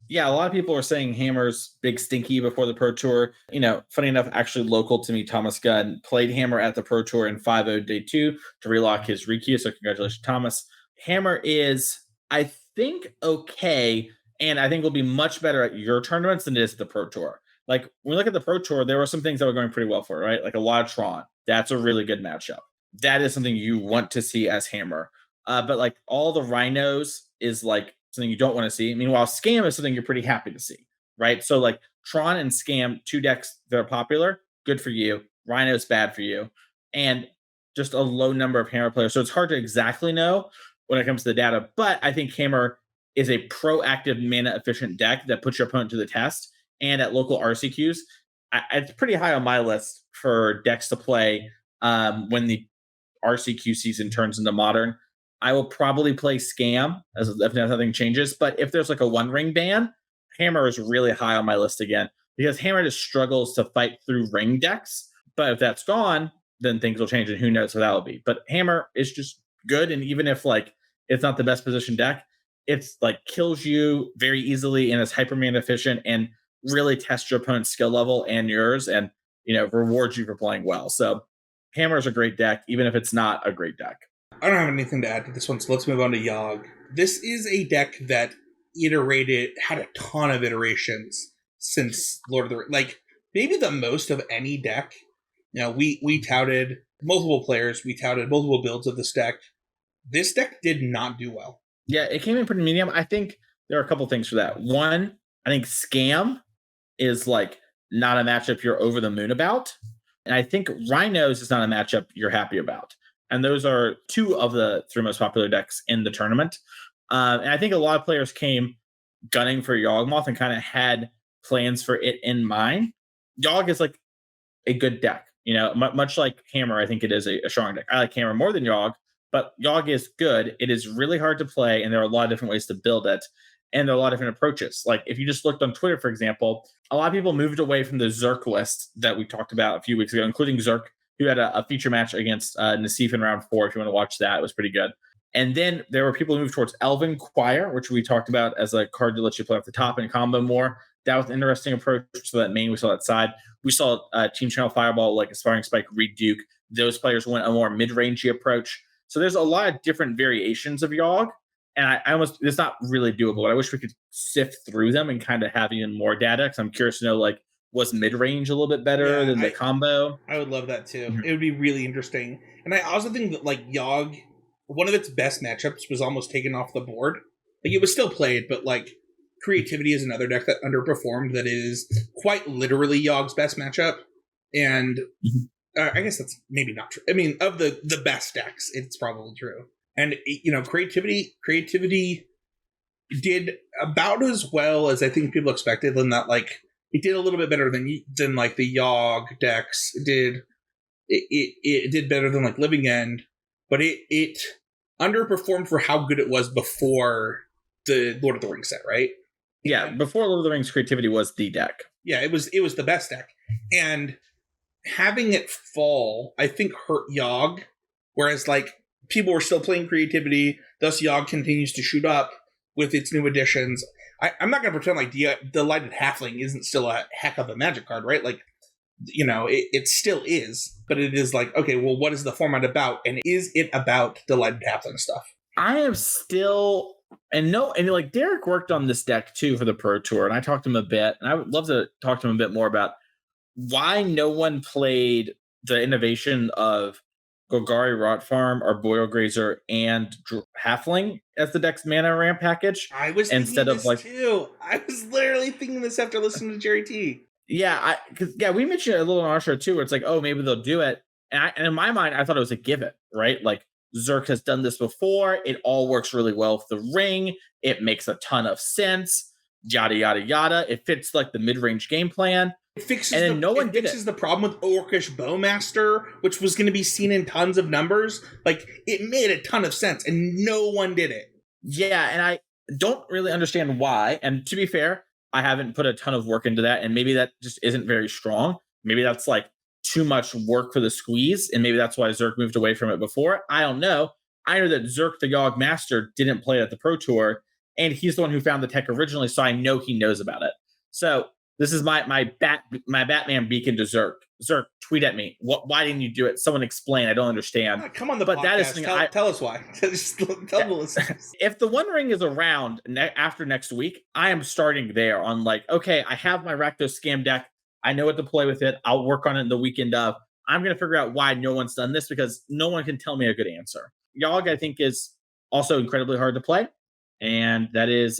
Yeah, a lot of people were saying Hammer's big stinky before the Pro Tour. You know, funny enough, actually local to me, Thomas Gunn played Hammer at the Pro Tour in 5-0 day 2 to relock his Rikiu. So congratulations, Thomas. Hammer is, I think, okay, and I think will be much better at your tournaments than it is at the Pro Tour. Like, when we look at the Pro Tour, there were some things that were going pretty well for it, right? Like a lot of Tron. That's a really good matchup. That is something you want to see as Hammer. But like all the Rhinos is like something you don't want to see. Meanwhile, Scam is something you're pretty happy to see, right? So like Tron and Scam, 2 decks that are popular, good for you. Rhino's bad for you. And just a low number of Hammer players. So it's hard to exactly know when it comes to the data. But I think Hammer is a proactive mana efficient deck that puts your opponent to the test. And at local RCQs, it's pretty high on my list for decks to play when the RCQ season turns into Modern. I will probably play Scam if nothing changes. But if there's like a 1-ring ban, Hammer is really high on my list again, because Hammer just struggles to fight through ring decks. But if that's gone, then things will change, and who knows what that will be. But Hammer is just good, and even if like it's not the best position deck, it's like kills you very easily and is hyper mana efficient and really tests your opponent's skill level and yours, and rewards you for playing well. So Hammer is a great deck, even if it's not a great deck. I don't have anything to add to this one, so let's move on to Yogg. This is a deck that had a ton of iterations since Lord of the Rings. Like, maybe the most of any deck. We touted multiple players, we touted multiple builds of this deck. This deck did not do well. Yeah, it came in pretty medium. I think there are a couple things for that. One, I think Scam is like not a matchup you're over the moon about. And I think Rhinos is not a matchup you're happy about. And those are 2 of the 3 most popular decks in the tournament. And I think a lot of players came gunning for Yawgmoth and kind of had plans for it in mind. Yogg is like a good deck. Much like Hammer, I think it is a strong deck. I like Hammer more than Yogg, but Yogg is good. It is really hard to play, and there are a lot of different ways to build it. And there are a lot of different approaches. Like if you just looked on Twitter, for example, a lot of people moved away from the Zerk list that we talked about a few weeks ago, including Zerk, who had a feature match against Nassif in round 4. If you want to watch that, it was pretty good. And then there were people who moved towards Elven Choir, which we talked about as a card to let you play off the top and combo more. That was an interesting approach. So that main, we saw that side. We saw Team Channel Fireball, like Aspiring Spike, Reed Duke. Those players went a more mid-rangey approach. So there's a lot of different variations of Yogg. And it's not really doable, but I wish we could sift through them and kind of have even more data, because I'm curious to know, like, was mid-range a little bit better than the combo? I would love that too. Mm-hmm. It would be really interesting. And I also think that like Yogg, one of its best matchups was almost taken off the board. Like, it was still played, but like Creativity is another deck that underperformed that is quite literally Yogg's best matchup. And I guess that's maybe not true. I mean, of the best decks, it's probably true. And Creativity did about as well as I think people expected, in that like it did a little bit better than like the Yogg decks. It did better than like Living End, but it underperformed for how good it was before the Lord of the Rings set, right? Yeah, before Lord of the Rings, Creativity was the deck. Yeah, it was the best deck. And having it fall, I think, hurt Yogg, whereas like people were still playing Creativity, thus Yogg continues to shoot up with its new additions. I'm not going to pretend like the Lighted Halfling isn't still a heck of a Magic card, right? Like, it still is, but it is like, okay, well, what is the format about? And is it about the Lighted Halfling stuff? I am still... And like Derek worked on this deck too for the Pro Tour, and I talked to him a bit, and I would love to talk to him a bit more about why no one played the innovation of Golgari Rot Farm, Arboreal Grazer, and Halfling as the deck's mana ramp package I was thinking instead of this like, too. I was literally thinking this after listening to Jerry T. yeah, because yeah, we mentioned it a little on our show too, where it's like, oh, maybe they'll do it. And in my mind, I thought it was a given, right? Like Zerk has done this before. It all works really well with the ring. It makes a ton of sense. Yada yada yada. It fits like the mid-range game plan. It fixes And then no one it did fixes it. the problem with Orcish Bowmaster, which was going to be seen in tons of numbers. Like, it made a ton of sense, and no one did it. Yeah, and I don't really understand why. And to be fair, I haven't put a ton of work into that, and maybe that just isn't very strong. Maybe that's like too much work for the squeeze, and maybe that's why Zerk moved away from it before. I don't know. I know that Zerk the Yogg Master didn't play it at the Pro Tour, and he's the one who found the tech originally, so I know he knows about it. So this is my Batman beacon to Zerk. Zerk, tweet at me. Why didn't you do it? Someone explain. I don't understand. Come on the But podcast. that is something Tell us why. Just tell the listeners. If the One Ring is around after next week, I am starting there on like, okay, I have my Rakdos scam deck. I know what to play with it. I'll work on it in the weekend of. I'm going to figure out why no one's done this because no one can tell me a good answer. Yogg, I think, is also incredibly hard to play. And that is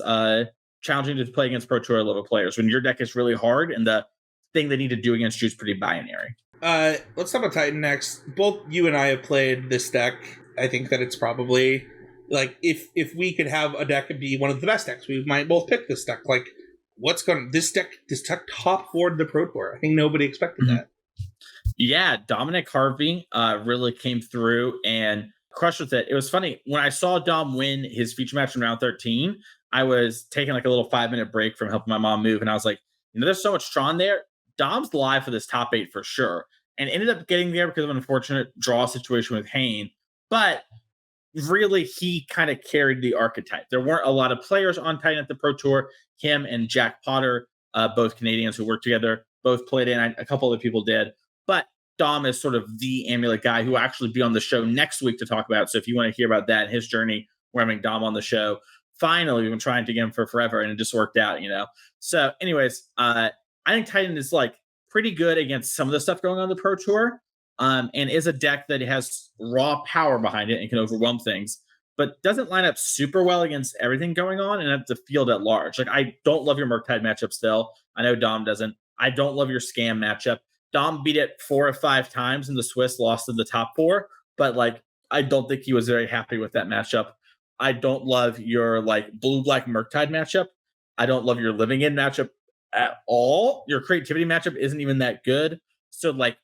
challenging to play against Pro Tour level players when your deck is really hard and the thing they need to do against you is pretty binary. Let's talk about Titan next. Both you and I have played this deck. I think that it's probably like if we could have a deck be one of the best decks, we might both pick this deck. Like, this deck top 4 the Pro Tour. I think nobody expected that. Yeah, Dominic Harvey really came through and crushed with it. It was funny when I saw Dom win his feature match in round 13. I was taking like a little 5-minute break from helping my mom move, and I was like, there's so much Tron there. Dom's live for this top 8 for sure, and ended up getting there because of an unfortunate draw situation with Hayne. But really, he kind of carried the archetype. There weren't a lot of players on Titan at the Pro Tour. Him and Jack Potter, both Canadians who worked together, both played in. A couple other people did. But Dom is sort of the Amulet guy who will actually be on the show next week to talk about. So if you want to hear about that and his journey, we're having Dom on the show. Finally, we've been trying to get him for forever, and it just worked out, So anyways, I think Titan is like pretty good against some of the stuff going on the Pro Tour, and is a deck that has raw power behind it and can overwhelm things, but doesn't line up super well against everything going on and at the field at large. Like, I don't love your Murktide matchup still. I know Dom doesn't. I don't love your Scam matchup. Dom beat it 4 or 5 times, and the Swiss lost in the top 4, but like, I don't think he was very happy with that matchup. I don't love your like blue-black Murktide matchup. I don't love your Living In matchup at all. Your Creativity matchup isn't even that good. So like,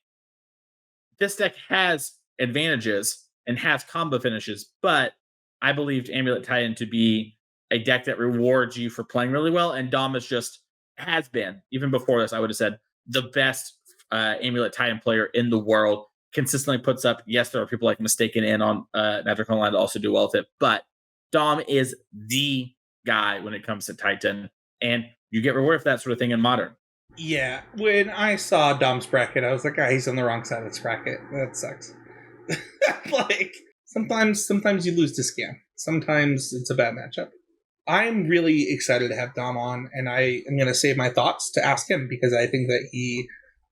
this deck has advantages and has combo finishes, but I believed Amulet Titan to be a deck that rewards you for playing really well, and Dom has been, even before this, I would have said, the best Amulet Titan player in the world. Consistently puts up, yes, there are people like Mistaken In on Magic Online that also do well with it, but Dom is the guy when it comes to Titan, and you get rewarded for that sort of thing in Modern. Yeah, when I saw Dom's bracket, I was like, he's on the wrong side of this bracket. That sucks. Like, sometimes you lose to Scam. Sometimes it's a bad matchup. I'm really excited to have Dom on, and I am going to save my thoughts to ask him because I think that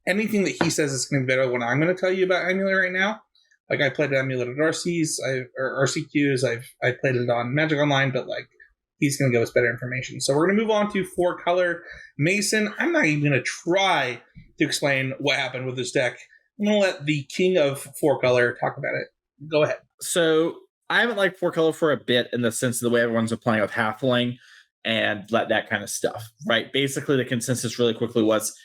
anything that he says is going to be better than what I'm going to tell you about Amulet right now. Like, I played Amulet at RCs, or RCQs. I played it on Magic Online, but like, he's going to give us better information. So we're going to move on to 4-color. Mason, I'm not even going to try to explain what happened with this deck. I'm going to let the king of 4-color talk about it. Go ahead. So I haven't liked 4-color for a bit in the sense of the way everyone's been playing with Halfling and that kind of stuff, right? Basically, the consensus really quickly was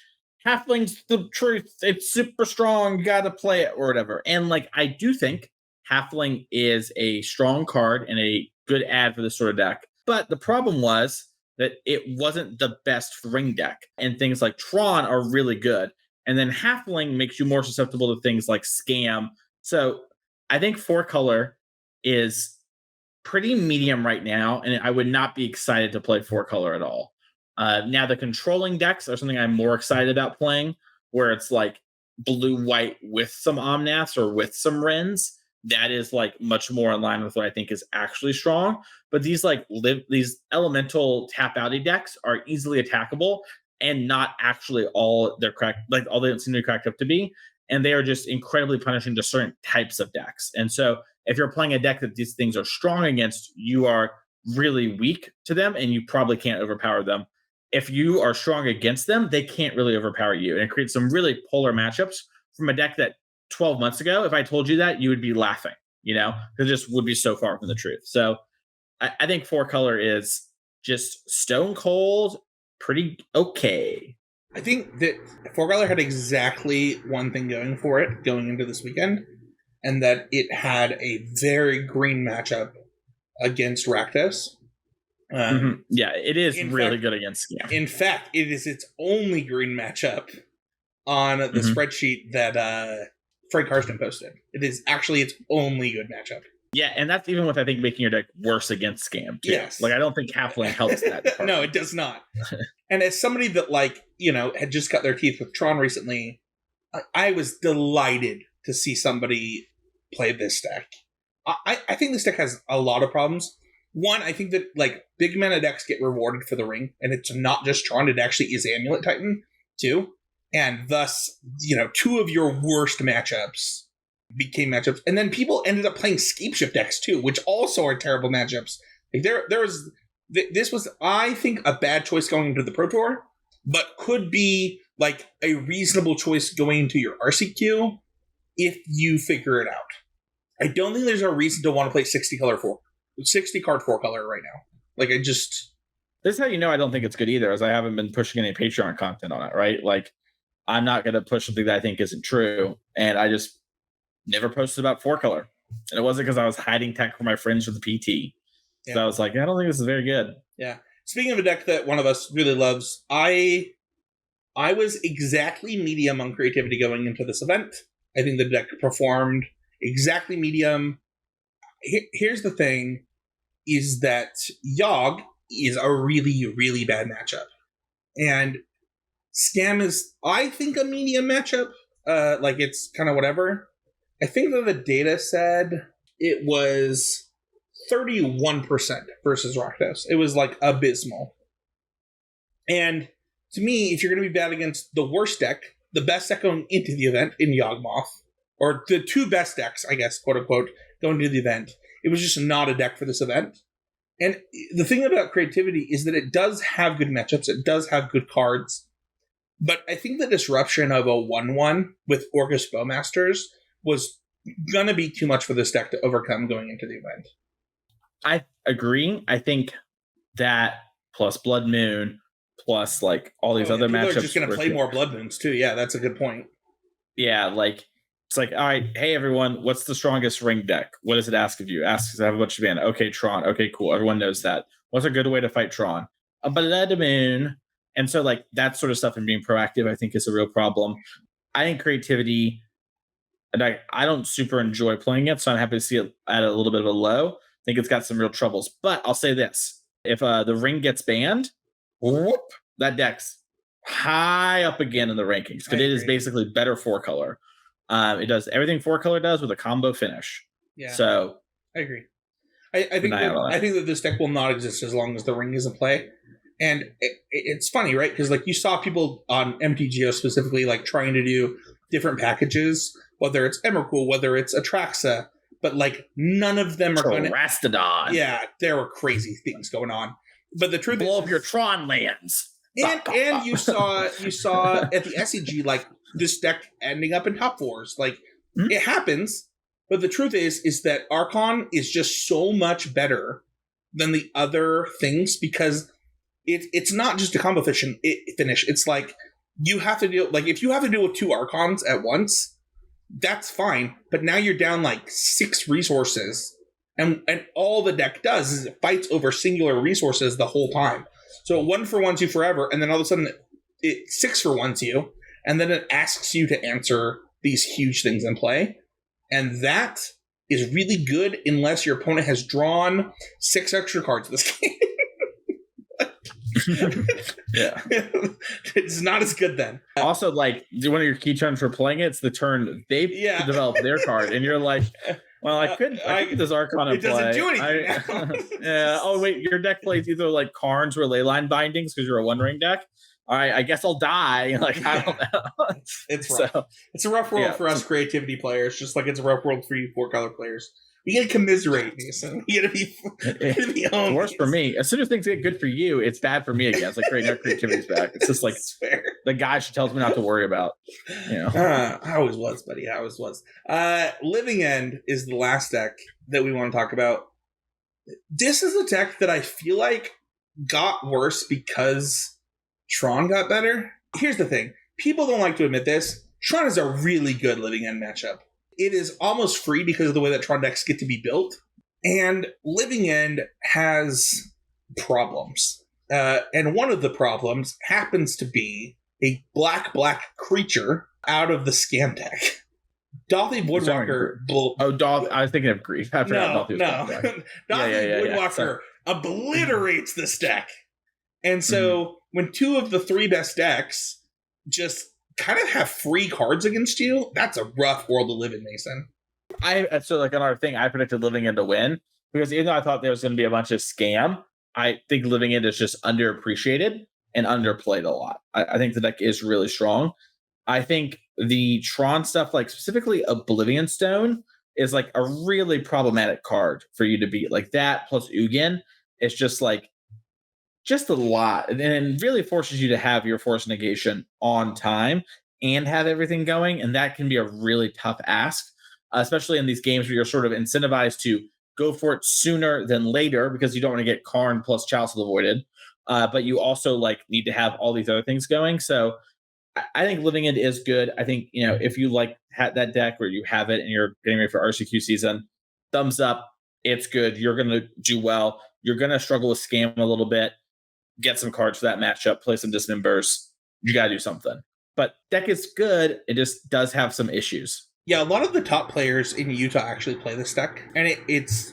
Halfling's the truth. It's super strong. You got to play it or whatever. And like, I do think Halfling is a strong card and a good ad for this sort of deck. But the problem was that it wasn't the best ring deck. And things like Tron are really good. And then Halfling makes you more susceptible to things like Scam. So I think 4-color is pretty medium right now. And I would not be excited to play 4-color at all. Now, the controlling decks are something I'm more excited about playing, where it's like blue-white with some Omnaths or with some Wrens. That is like much more in line with what I think is actually strong. But these like these elemental tap outy decks are easily attackable. and not actually all they're cracked, like all they seem to be cracked up to be. And they are just incredibly punishing to certain types of decks. And so if you're playing a deck that these things are strong against, you are really weak to them and you probably can't overpower them. If you are strong against them, they can't really overpower you. And it creates some really polar matchups from a deck that 12 months ago, if I told you that, you would be laughing, because it just would be so far from the truth. So I think 4-color is just stone cold, pretty okay. I think that 4-color had exactly one thing going for it going into this weekend, and that it had a very green matchup against Rakdos. Yeah, it is really good against Scam. In fact, it is its only green matchup on the spreadsheet that Fred Karsten posted. It is actually its only good matchup. Yeah, and that's even with, I think, making your deck worse against Scam, too. Yes. Like, I don't think Halfling helps that. No, it does not. And as somebody that, had just cut their teeth with Tron recently, I was delighted to see somebody play this deck. I think this deck has a lot of problems. One, I think that, big mana decks get rewarded for the ring, and it's not just Tron, it actually is Amulet Titan, too. And thus, 2 of your worst matchups became matchups, and then people ended up playing Scapeshift decks too, which also are terrible matchups. This was, I think, a bad choice going into the Pro Tour, but could be a reasonable choice going into your RCQ if you figure it out. I don't think there's a reason to want to play 60 card 4-color right now. This is how I don't think it's good either, as I haven't been pushing any Patreon content on it, right? I'm not going to push something that I think isn't true, and I just never posted about 4-color. And it wasn't because I was hiding tech from my friends with the PT. Yeah. So I was like, I don't think this is very good. Yeah. Speaking of a deck that one of us really loves, I was exactly medium on creativity going into this event. I think the deck performed exactly medium. Here's the thing, is that Yogg is a really, really bad matchup. And Scam is, I think, a medium matchup. It's kind of whatever. I think that the data said it was 31% versus Rakdos. It was abysmal. And to me, if you're going to be bad against the worst deck, the best deck going into the event in Yawgmoth, or the 2 best decks, I guess, quote unquote, going into the event, it was just not a deck for this event. And the thing about creativity is that it does have good matchups, it does have good cards, but I think the disruption of a 1-1 with Orcus Bowmasters was going to be too much for this deck to overcome going into the event. I agree. I think that plus Blood Moon, plus all these other matchups. People are just going to play more Blood Moons too. Yeah, that's a good point. Yeah, it's all right, hey everyone, what's the strongest ring deck? What does it ask of you? Asks I have a bunch of mana. Okay, Tron. Okay, cool. Everyone knows that. What's a good way to fight Tron? A Blood Moon. And so that sort of stuff and being proactive, I think, is a real problem. I think creativity, and I don't super enjoy playing it, so I'm happy to see it at a little bit of a low. I think it's got some real troubles. But I'll say this. If the ring gets banned, whoop, that deck's high up again in the rankings, because it is basically better 4-color. It does everything 4-color does with a combo finish. Yeah. So I agree. I think that this deck will not exist as long as the ring is in play. And it's funny, right? Because you saw people on MTGO specifically trying to do different packages, whether it's Emrakul, whether it's Atraxa, but none of them are going to Rastodon. Yeah, there were crazy things going on. But the truth blow up your Tron lands. And you saw at the SEG this deck ending up in top 4s. It happens, but the truth is that Archon is just so much better than the other things, because it's not just a combo finish. It's you have to deal, if you have to deal with 2 Archons at once, that's fine. But now you're down 6 resources, and all the deck does is it fights over singular resources the whole time. So it 1-for-1s you forever, and then all of a sudden it 6-for-1s you, and then it asks you to answer these huge things in play. And that is really good unless your opponent has drawn 6 extra cards this game. Yeah. It's not as good then. Also, one of your key turns for playing it's the turn they develop their card, and you're like, well, I could get this Archon in play. It doesn't do anything now. Yeah. Oh, wait, your deck plays either Karns or Leyline Bindings because you're a 1-ring deck. all right, I guess I'll die. Like, I don't know. It's rough. So, it's a rough world for us creativity players, just like it's a rough world for you 4-color players. You gotta commiserate, Mason. You gotta be it's worse for me. As soon as things get good for you, it's bad for me again. It's like creativity's back. It's just like the guy she tells me not to worry about. I always was, buddy. I always was. Living End is the last deck that we want to talk about. This is a deck that I feel like got worse because Tron got better. Here's the thing. People don't like to admit this. Tron is a really good Living End matchup. It is almost free because of the way that Tron decks get to be built. And Living End has problems. And one of the problems happens to be a black creature out of the scam deck. Dothy Woodwalker. I was thinking of Grief. I forgot no. Dothy Woodwalker obliterates this deck. And so when 2 of the 3 best decks just kind of have free cards against you, that's a rough world to live in, Mason. So like another thing, I predicted Living End to win because even though I thought there was going to be a bunch of scam, I think Living End is just underappreciated and underplayed a lot. I think the deck is really strong. I think the Tron stuff, like specifically Oblivion Stone, is like a really problematic card for you to beat. Like that plus Ugin, it's just like just a lot, and it really forces you to have your force negation on time and have everything going, and that can be a really tough ask, especially in these games where you're sort of incentivized to go for it sooner than later because you don't want to get Karn plus Chalice of the Voided, but you also like need to have all these other things going. So I think Living End is good. I think, if you like that deck or you have it and you're getting ready for RCQ season, thumbs up. It's good. You're going to do well. You're going to struggle with scam a little bit. Get some cards for that matchup, play some dismembers. You got to do something. But deck is good. It just does have some issues. Yeah, a lot of the top players in Utah actually play this deck, and it's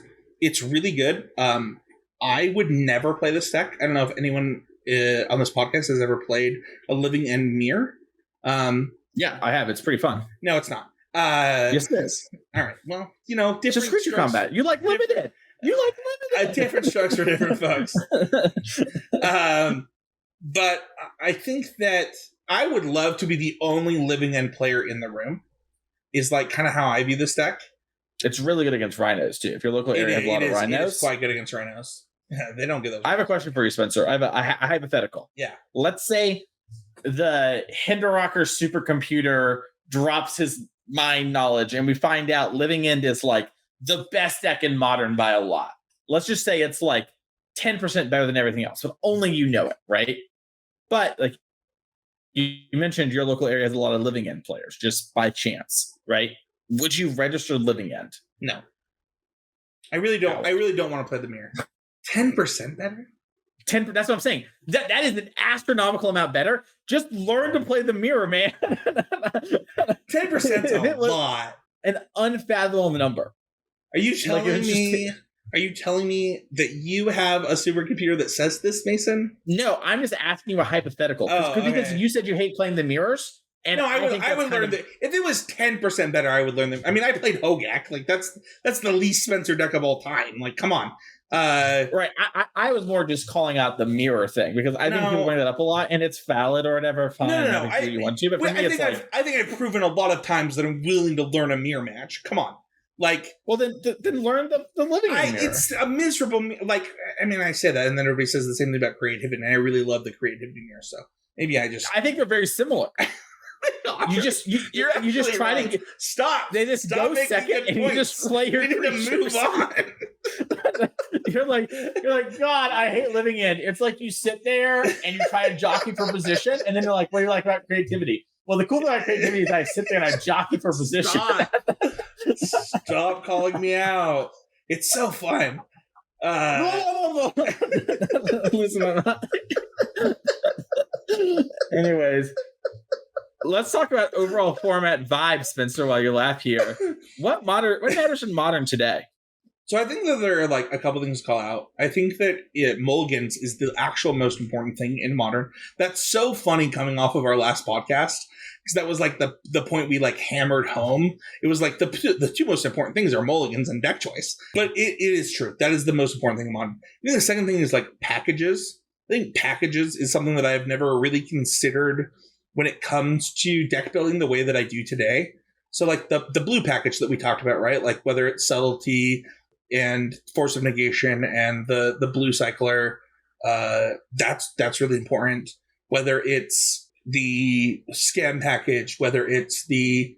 really good. I would never play this deck. I don't know if anyone on this podcast has ever played a Living End Mirror. Yeah, I have. It's pretty fun. No, it's not. Yes, it is. All right. Well, different just creature combat. You like limited. Different strokes for different folks. But I think that I would love to be the only Living End player in the room. Is like kind of how I view this deck. It's really good against rhinos too. If your local area has a lot of rhinos, it's quite good against rhinos. Yeah, they don't get those. I have a question for you, Spencer. I have a hypothetical. Yeah. Let's say the Hinderrocker supercomputer drops his mind knowledge, and we find out Living End is like the best deck in Modern by a lot. Let's just say it's like 10% better than everything else, but only you know it, right? But like you mentioned, your local area has a lot of Living End players, just by chance, right? Would you register Living End? No. I really don't. I really don't want to play the mirror. 10% better? 10. That's what I'm saying. That is an astronomical amount better. Just learn to play the mirror, man. 10% is a lot. An unfathomable number. Are you telling me? Are you telling me that you have a supercomputer that says this, Mason? No, I'm just asking you a hypothetical. Because you said you hate playing the mirrors. And no, I would learn that. If it was 10% better, I would learn them. I mean, I played Hogak. Like that's the least Spencer deck of all time. Like, come on. Right. I was more just calling out the mirror thing because I think people bring that up a lot, and it's valid or whatever. Fine. No. You want to, but for me, I think I've proven a lot of times that I'm willing to learn a mirror match. Come on. Like, well, then learn the Living End mirror. It's a miserable. Like, I mean, I say that, and then everybody says the same thing about creativity, and I really love the creativity mirror. So maybe I think they're very similar. You just try to stop. They just go second, and you just play your. We need to move on. You're like, God, I hate Living End. It's like you sit there and you try to jockey for position, and then you're like, what do you like about creativity? Well, the cool thing about creativity is I sit there and I jockey for position. Stop calling me out. It's so fun. Listen, anyways, let's talk about overall format vibe, Spencer, while you laugh here. What matters in Modern today? So I think that there are like a couple things to call out. I think that Mulligans is the actual most important thing in Modern. That's so funny coming off of our last podcast, because that was like the point we like hammered home. It was like the two most important things are Mulligans and deck choice. But it is true. That is the most important thing in Modern. I think the second thing is like packages. I think packages is something that I've never really considered when it comes to deck building the way that I do today. So like the blue package that we talked about, right? Like whether it's subtlety and force of negation and the blue cycler, that's really important. Whether it's the scam package, whether it's the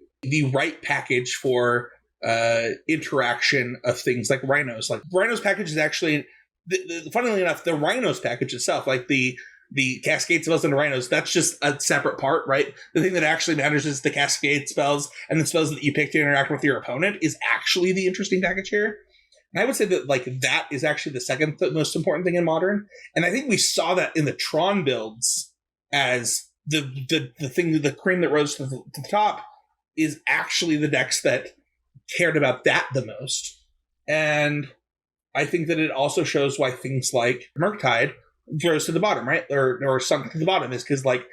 right package for interaction of things like rhinos. Like rhinos package is actually, funnily enough, the rhinos package itself, like the cascade spells and rhinos, that's just a separate part, right? The thing that actually matters is the cascade spells and the spells that you pick to interact with your opponent is actually the interesting package here. And I would say that like that is actually the second most important thing in Modern. And I think we saw that in the Tron builds as the thing, the cream that rose to the top is actually the decks that cared about that the most. And I think that it also shows why things like Murktide goes to the bottom, right? Or sunk to the bottom is because like,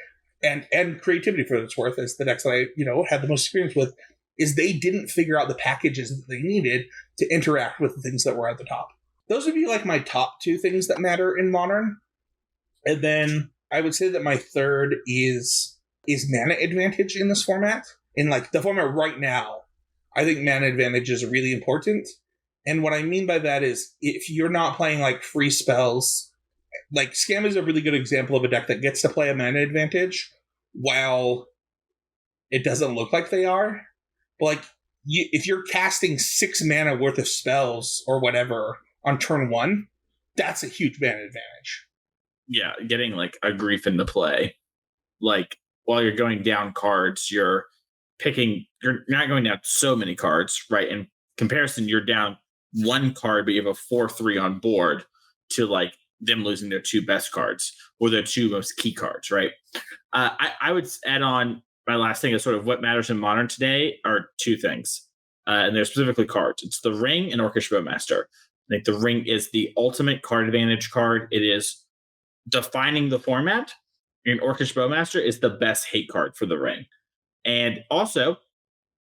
and creativity for what it's worth is the decks that I, had the most experience with, is they didn't figure out the packages that they needed to interact with the things that were at the top. Those would be like my top two things that matter in Modern. And then I would say that my third is mana advantage in this format. In like the format right now, I think mana advantage is really important. And what I mean by that is if you're not playing like free spells, like Scam is a really good example of a deck that gets to play a mana advantage while it doesn't look like they are. But like if you're casting 6 mana worth of spells or whatever on turn 1, that's a huge mana advantage. Yeah, getting like a grief into play. Like while you're going down cards, you're not going down so many cards, right? In comparison, you're down 1 card, but you have a 4/3 on board to like them losing their 2 best cards or their 2 most key cards, right? I would add on my last thing is sort of what matters in Modern today are 2 things. And they're specifically cards. It's the Ring and Orcish Bowmaster. I think the Ring is the ultimate card advantage card. It is defining the format. And Orcish Bowmaster is the best hate card for the Ring. And also,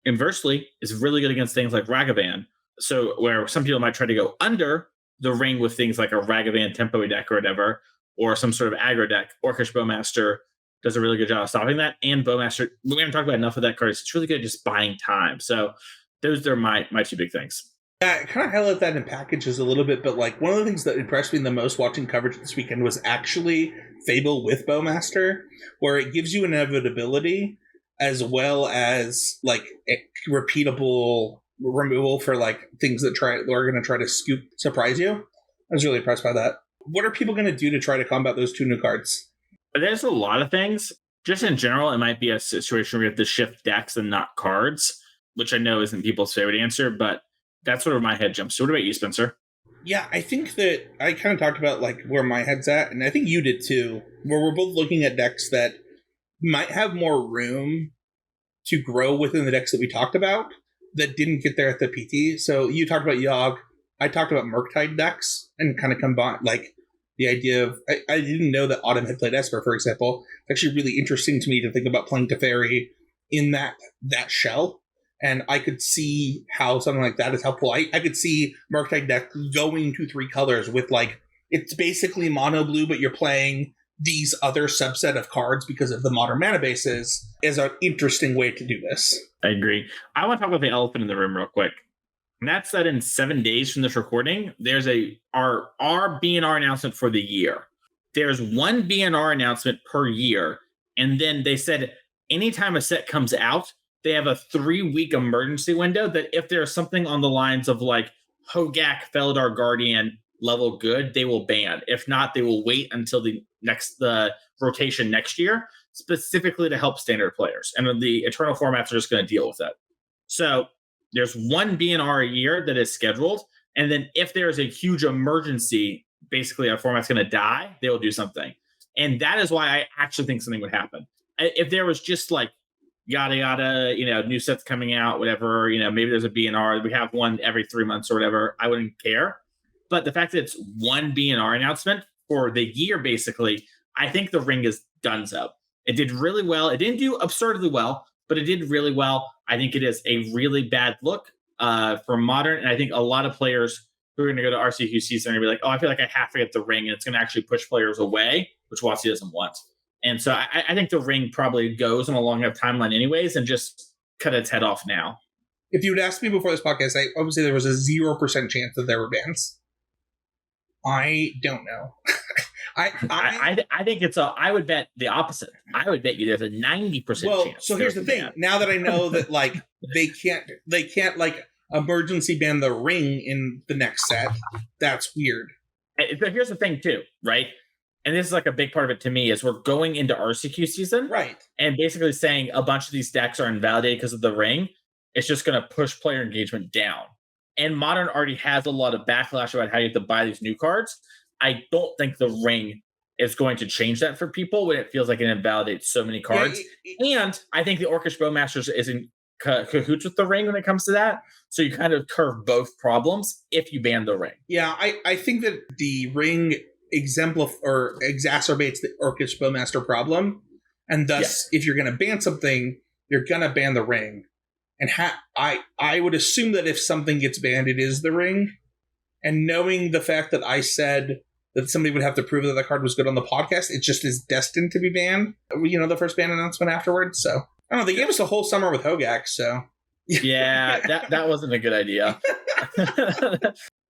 inversely, is really good against things like Ragavan. So where some people might try to go under the Ring with things like a Ragavan tempo deck or whatever, or some sort of aggro deck, Orcish Bowmaster does a really good job of stopping that. And Bowmaster, we haven't talked about enough of that card. It's really good at just buying time. So those are my 2 big things. Yeah, I kind of highlight that in packages a little bit, but like one of the things that impressed me the most watching coverage this weekend was actually Fable with Bowmaster, where it gives you inevitability as well as like repeatable removal for like things that are going to try to surprise you. I was really impressed by that. What are people going to do to try to combat those 2 new cards? There's a lot of things. Just in general, it might be a situation where you have to shift decks and not cards, which I know isn't people's favorite answer, but that's sort of my head jumps. So what about you, Spencer? Yeah, I think that I kind of talked about like where my head's at, and I think you did too, where we're both looking at decks that might have more room to grow within the decks that we talked about that didn't get there at the PT. So you talked about Yogg. I talked about Murktide decks and kind of combined like the idea of I didn't know that Autumn had played Esper, for example. It's actually really interesting to me to think about playing Teferi in that shell. And I could see how something like that is helpful. I could see Murktide deck going to 3 colors with like, it's basically mono blue, but you're playing these other subset of cards because of the modern mana bases is an interesting way to do this. I agree. I want to talk about the elephant in the room real quick. And that's that in 7 days from this recording, there's our BNR announcement for the year. There's 1 BNR announcement per year. And then they said anytime a set comes out, they have a 3-week emergency window that if there's something on the lines of like Hogak, Feldar Guardian level good, they will ban. If not, they will wait until the rotation next year, specifically to help standard players. And the Eternal formats are just going to deal with that. So there's 1 BNR a year that is scheduled. And then if there's a huge emergency, basically a format's going to die, they will do something. And that is why I actually think something would happen. If there was just like, yada yada, new sets coming out, whatever, maybe there's a BNR, we have one every 3 months or whatever, I wouldn't care. But the fact that it's 1 BNR announcement for the year, basically, I think the Ring is donezo. It did really well. It didn't do absurdly well, but it did really well. I think it is a really bad look for Modern, and I think a lot of players who are going to go to RCQ season and be like, oh, I feel like I have to get the ring, and it's going to actually push players away, which WotC doesn't want. And so I think the ring probably goes on a long enough timeline anyways, and just cut its head off now. If you would ask me before this podcast, I would say there was a 0% chance that there were bans. I don't know. I think it's I would bet the opposite. I would bet you there's a 90% chance. So here's the thing. Now that I know that like they can't like emergency ban the ring in the next set, that's weird. But here's the thing too, right? And this is like a big part of it to me is we're going into RCQ season, right? And basically saying a bunch of these decks are invalidated because of the ring. It's just going to push player engagement down. And Modern already has a lot of backlash about how you have to buy these new cards. I don't think the ring is going to change that for people when it feels like it invalidates so many cards. And I think the Orcish Bowmasters is in cahoots with the ring when it comes to that. So you kind of curve both problems if you ban the ring. Yeah, I think that the ring exacerbates the Orcish Bowmaster problem. And thus, if you're going to ban something, you're going to ban the ring. And I would assume that if something gets banned, it is the ring. And knowing the fact that I said that somebody would have to prove that the card was good on the podcast, it just is destined to be banned. You know, the first ban announcement afterwards. So, I don't know, they gave us a whole summer with Hogak, so. Yeah, that wasn't a good idea.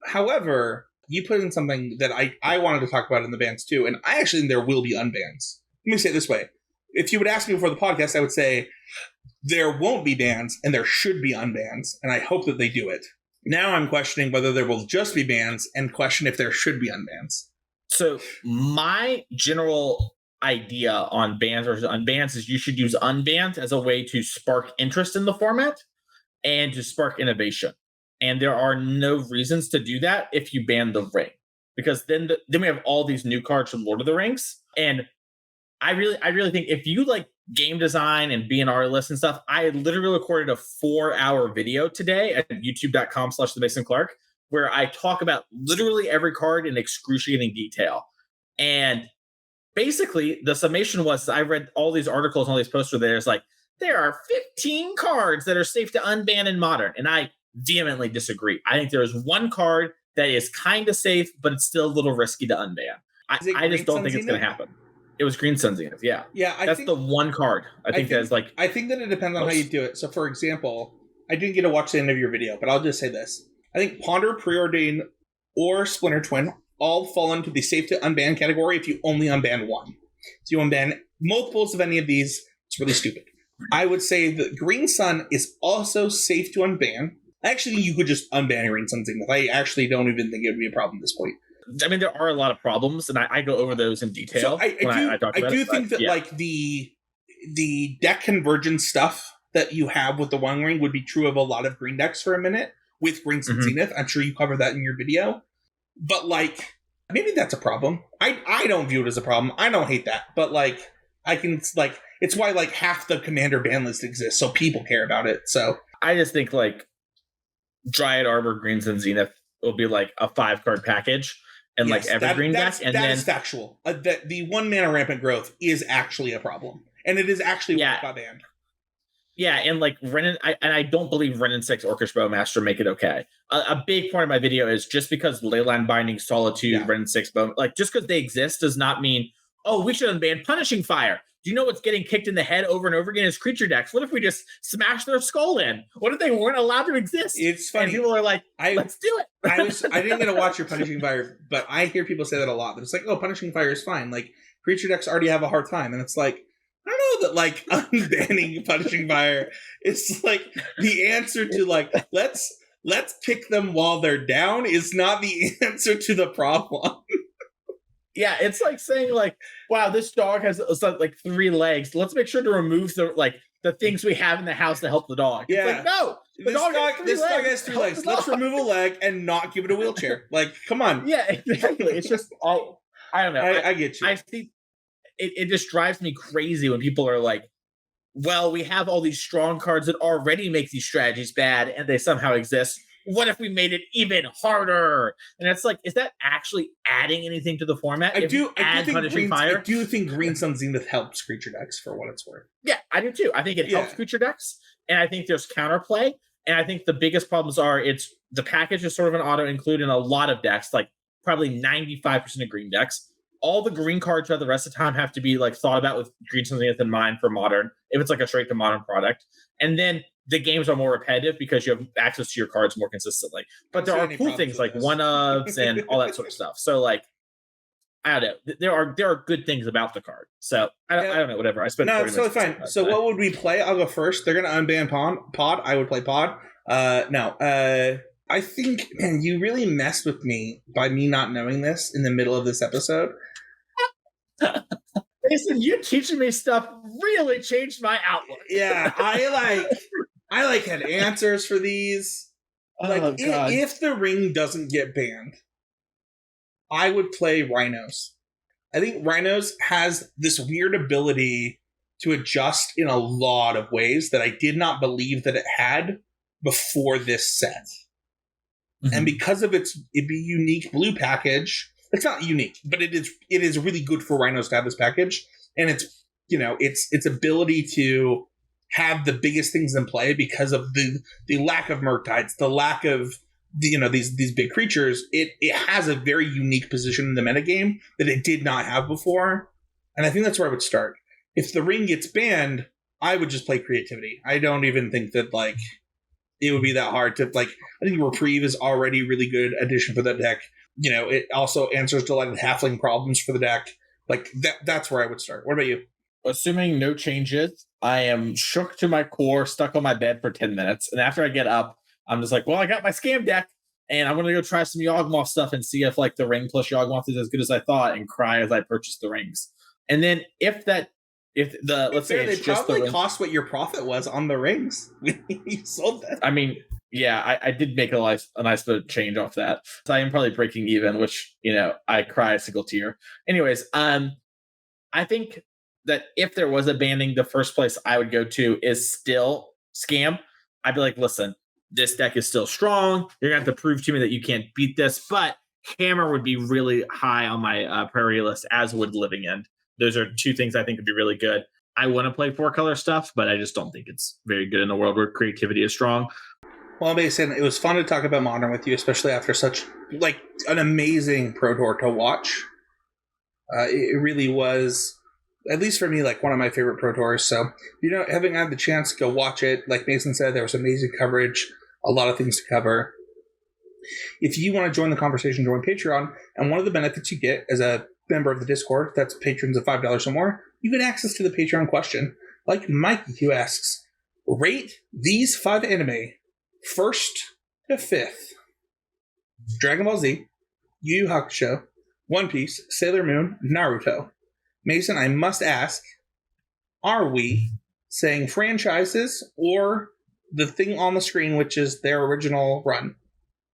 However, you put in something that I wanted to talk about in the bans too, and I actually think there will be unbans. Let me say it this way. If you would ask me before the podcast, I would say there won't be bans and there should be unbans, and I hope that they do it. Now I'm questioning whether there will just be bans and question if there should be unbans. So my general idea on bans versus unbans is you should use unbans as a way to spark interest in the format and to spark innovation. And there are no reasons to do that if you ban the ring, because then we have all these new cards from Lord of the Rings. And I really think if you like game design and B&R lists and stuff, I literally recorded a 4-hour video today at youtube.com/TheMasonClark where I talk about literally every card in excruciating detail. And basically the summation was I read all these articles and all these posts where there's like, there are 15 cards that are safe to unban in Modern. And I vehemently disagree. I think there is one card that is kind of safe, but it's still a little risky to unban. I just don't think it's going to happen. It was Green Sun Zenith, yeah. Yeah, that's the one card. I think that's like... I think that it depends on how you do it. So, for example, I didn't get to watch the end of your video, but I'll just say this. I think Ponder, Preordain, or Splinter Twin all fall into the safe to unban category if you only unban one. If you unban multiples of any of these, it's really stupid. I would say that Green Sun is also safe to unban. Actually, you could just unban Green Sun Zenith. I actually don't even think it would be a problem at this point. I mean, there are a lot of problems, and I go over those in detail. So I do think that like the deck convergence stuff that you have with the One Ring would be true of a lot of green decks for a minute with Green Sun Zenith. I'm sure you covered that in your video. But like, maybe that's a problem. I don't view it as a problem. I don't hate that. But like, I can like, it's why like half the Commander ban list exists, so people care about it. So I just think like Dryad Arbor, Green Sun Zenith will be like a 5-card package. And yes, like every green deck, and that is factual. The 1 mana rampant growth is actually a problem, and it is actually why it got banned. Yeah, and like Ren, I don't believe Ren and 6 Orcish Bowmaster make it okay. A big part of my video is just because Leyline Binding, Solitude, Ren and 6 Bow, like just because they exist does not mean we should unban Punishing Fire. Do you know what's getting kicked in the head over and over again is creature decks? What if we just smash their skull in? What if they weren't allowed to exist? It's funny. And people are like, let's do it. I didn't get to watch your Punishing Fire, but I hear people say that a lot. That it's like, Punishing Fire is fine. Like, creature decks already have a hard time. And it's like, I don't know that, like, unbanning Punishing Fire is, like, the answer to, like, let's pick them while they're down is not the answer to the problem. Yeah, it's like saying like, wow, this dog has like 3 legs. Let's make sure to remove the things we have in the house to help the dog. Yeah. It's like, no, this dog has 3 legs. Let's remove a leg and not give it a wheelchair. Like, come on. Yeah, exactly. It's just all, I don't know. I get you. I think it just drives me crazy when people are like, well, we have all these strong cards that already make these strategies bad and they somehow exist. What if we made it even harder? And it's like, is that actually adding anything to the format? I do think Green Sun Zenith helps creature decks for what it's worth. Yeah, I do too. I think it helps creature decks, and I think there's counterplay. And I think the biggest problems are it's the package is sort of an auto include in a lot of decks, like probably 95% of green decks. All the green cards throughout the rest of the time have to be like thought about with green something in mind for modern, if it's like a straight to modern product. And then the games are more repetitive because you have access to your cards more consistently. But there are cool things like one-ofs and all that sort of stuff. So like, I don't know. There are good things about the card. So I don't know. Whatever. I spent. No, it's totally fine. So what would we play? I'll go first. They're gonna unban Pod. I would play Pod. No. I think, man, you really messed with me by me not knowing this in the middle of this episode. Jason, you teaching me stuff really changed my outlook. Yeah, I had answers for these. Like, if the ring doesn't get banned, I would play Rhinos. I think Rhinos has this weird ability to adjust in a lot of ways that I did not believe that it had before this set. Mm-hmm. And because of its unique blue package, it's not unique, but it is really good for Rhinos to have this package. And its ability to have the biggest things in play because of the lack of Murktides, the lack of these big creatures. It has a very unique position in the metagame that it did not have before. And I think that's where I would start. If the ring gets banned, I would just play Creativity. I don't even think that like it would be that hard to like. I think Reprieve is already a really good addition for that deck. It also answers to a lot of halfling problems for the deck. Like that's where I would start. What about you? Assuming no changes, I am shook to my core, stuck on my bed for 10 minutes. And after I get up, I'm just like, well, I got my scam deck, and I'm going to go try some Yawgmoth stuff and see if like the ring plus Yawgmoth is as good as I thought, and cry as I purchase the rings. And then let's say they probably cost what your profit was on the rings when you sold them. I mean, yeah, I did make a nice bit of change off that. So I am probably breaking even, which, I cry a single tear. Anyways, I think that if there was a banning, the first place I would go to is still Scam. I'd be like, listen, this deck is still strong. You're going to have to prove to me that you can't beat this, but Hammer would be really high on my priority list, as would Living End. Those are two things I think would be really good. I want to play 4-color stuff, but I just don't think it's very good in a world where Creativity is strong. Well, Mason, it was fun to talk about Modern with you, especially after such like an amazing Pro Tour to watch. It really was, at least for me, like one of my favorite Pro Tours. So, having had the chance to go watch it, like Mason said, there was amazing coverage, a lot of things to cover. If you want to join the conversation, join Patreon, and one of the benefits you get as a member of the Discord, that's patrons of $5 or more, you get access to the Patreon question. Like Mikey, who asks, rate these 5 anime first to 5th. Dragon Ball Z, Yu Yu Hakusho, One Piece, Sailor Moon, Naruto. Mason, I must ask, are we saying franchises or the thing on the screen, which is their original run?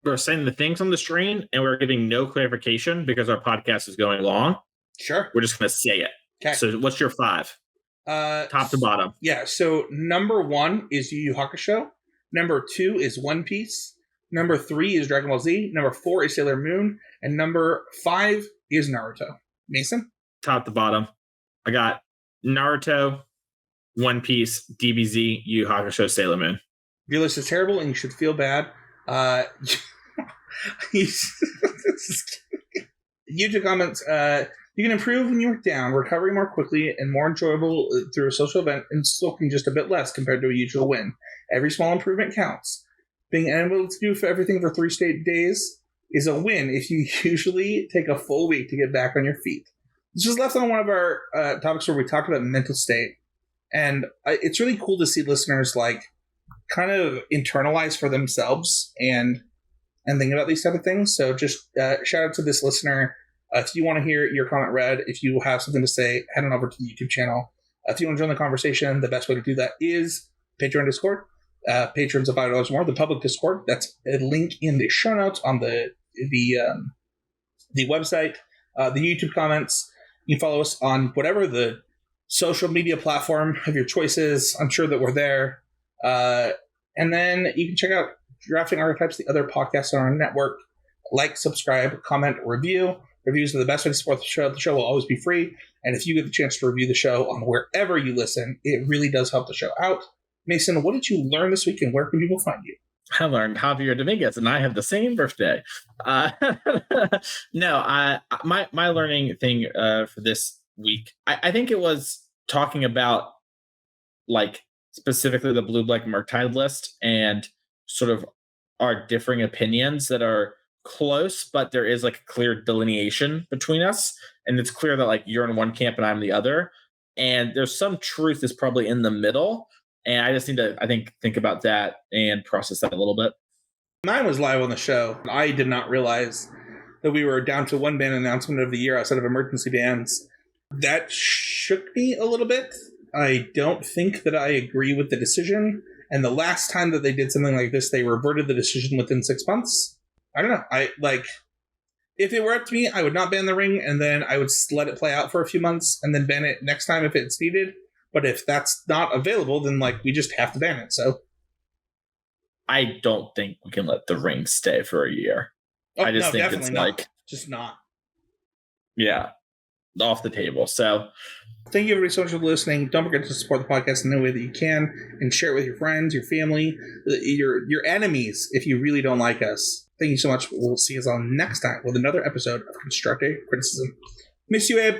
We're saying the things on the screen, and we're giving no clarification because our podcast is going long. Sure. We're just going to say it. Okay. So what's your 5? Top to bottom. Yeah, so number 1 is Yu Yu Hakusho. Number 2 is One Piece. Number 3 is Dragon Ball Z. Number 4 is Sailor Moon. And number 5 is Naruto. Mason? Top to bottom. I got Naruto, One Piece, DBZ, Yu Yu Hakusho, Sailor Moon. Your list is terrible, and you should feel bad. YouTube comments. You can improve when you're down, recovering more quickly and more enjoyable through a social event, and sulking just a bit less compared to a usual win. Every small improvement counts. Being able to do for everything for 3 straight days is a win if you usually take a full week to get back on your feet. This was left on one of our topics where we talked about mental state, and it's really cool to see listeners like kind of internalize for themselves and think about these type of things. So just shout out to this listener. If you want to hear your comment read, if you have something to say, head on over to the YouTube channel. If you want to join the conversation, the best way to do that is Patreon Discord. Patrons of $5 more, the public Discord. That's a link in the show notes on the website. The YouTube comments. You can follow us on whatever the social media platform of your choice is. I'm sure that we're there. And then you can check out Drafting Archetypes, the other podcasts on our network. Like, subscribe, comment, review. Reviews are the best way to support the show. The show will always be free. And if you get the chance to review the show on wherever you listen, it really does help the show out. Mason, what did you learn this week, and where can people find you? I learned Javier Dominguez, and I have the same birthday. Uh, no, my learning thing for this week, I think it was talking about like specifically the blue black merctile list and sort of our differing opinions that are close, but there is like a clear delineation between us, and it's clear that like you're in one camp and I'm the other, and there's some truth is probably in the middle, and I just need to think about that and process that a little bit. Mine was live on the show. I did not realize that we were down to one band announcement of the year outside of emergency bands. That shook me a little bit. I don't think that I agree with the decision. And the last time that they did something like this, they reverted the decision within 6 months. I don't know. If it were up to me, I would not ban the ring, and then I would let it play out for a few months and then ban it next time if it's needed. But if that's not available, then we just have to ban it. So I don't think we can let the ring stay for a year. I just think it's not. Just not. Yeah, off the table. So thank you everybody so much for listening. Don't forget to support the podcast in any way that you can, and share it with your friends, your family, your enemies if you really don't like us. Thank you so much. We'll see you all next time with another episode of Constructive Criticism. Miss you, Abe.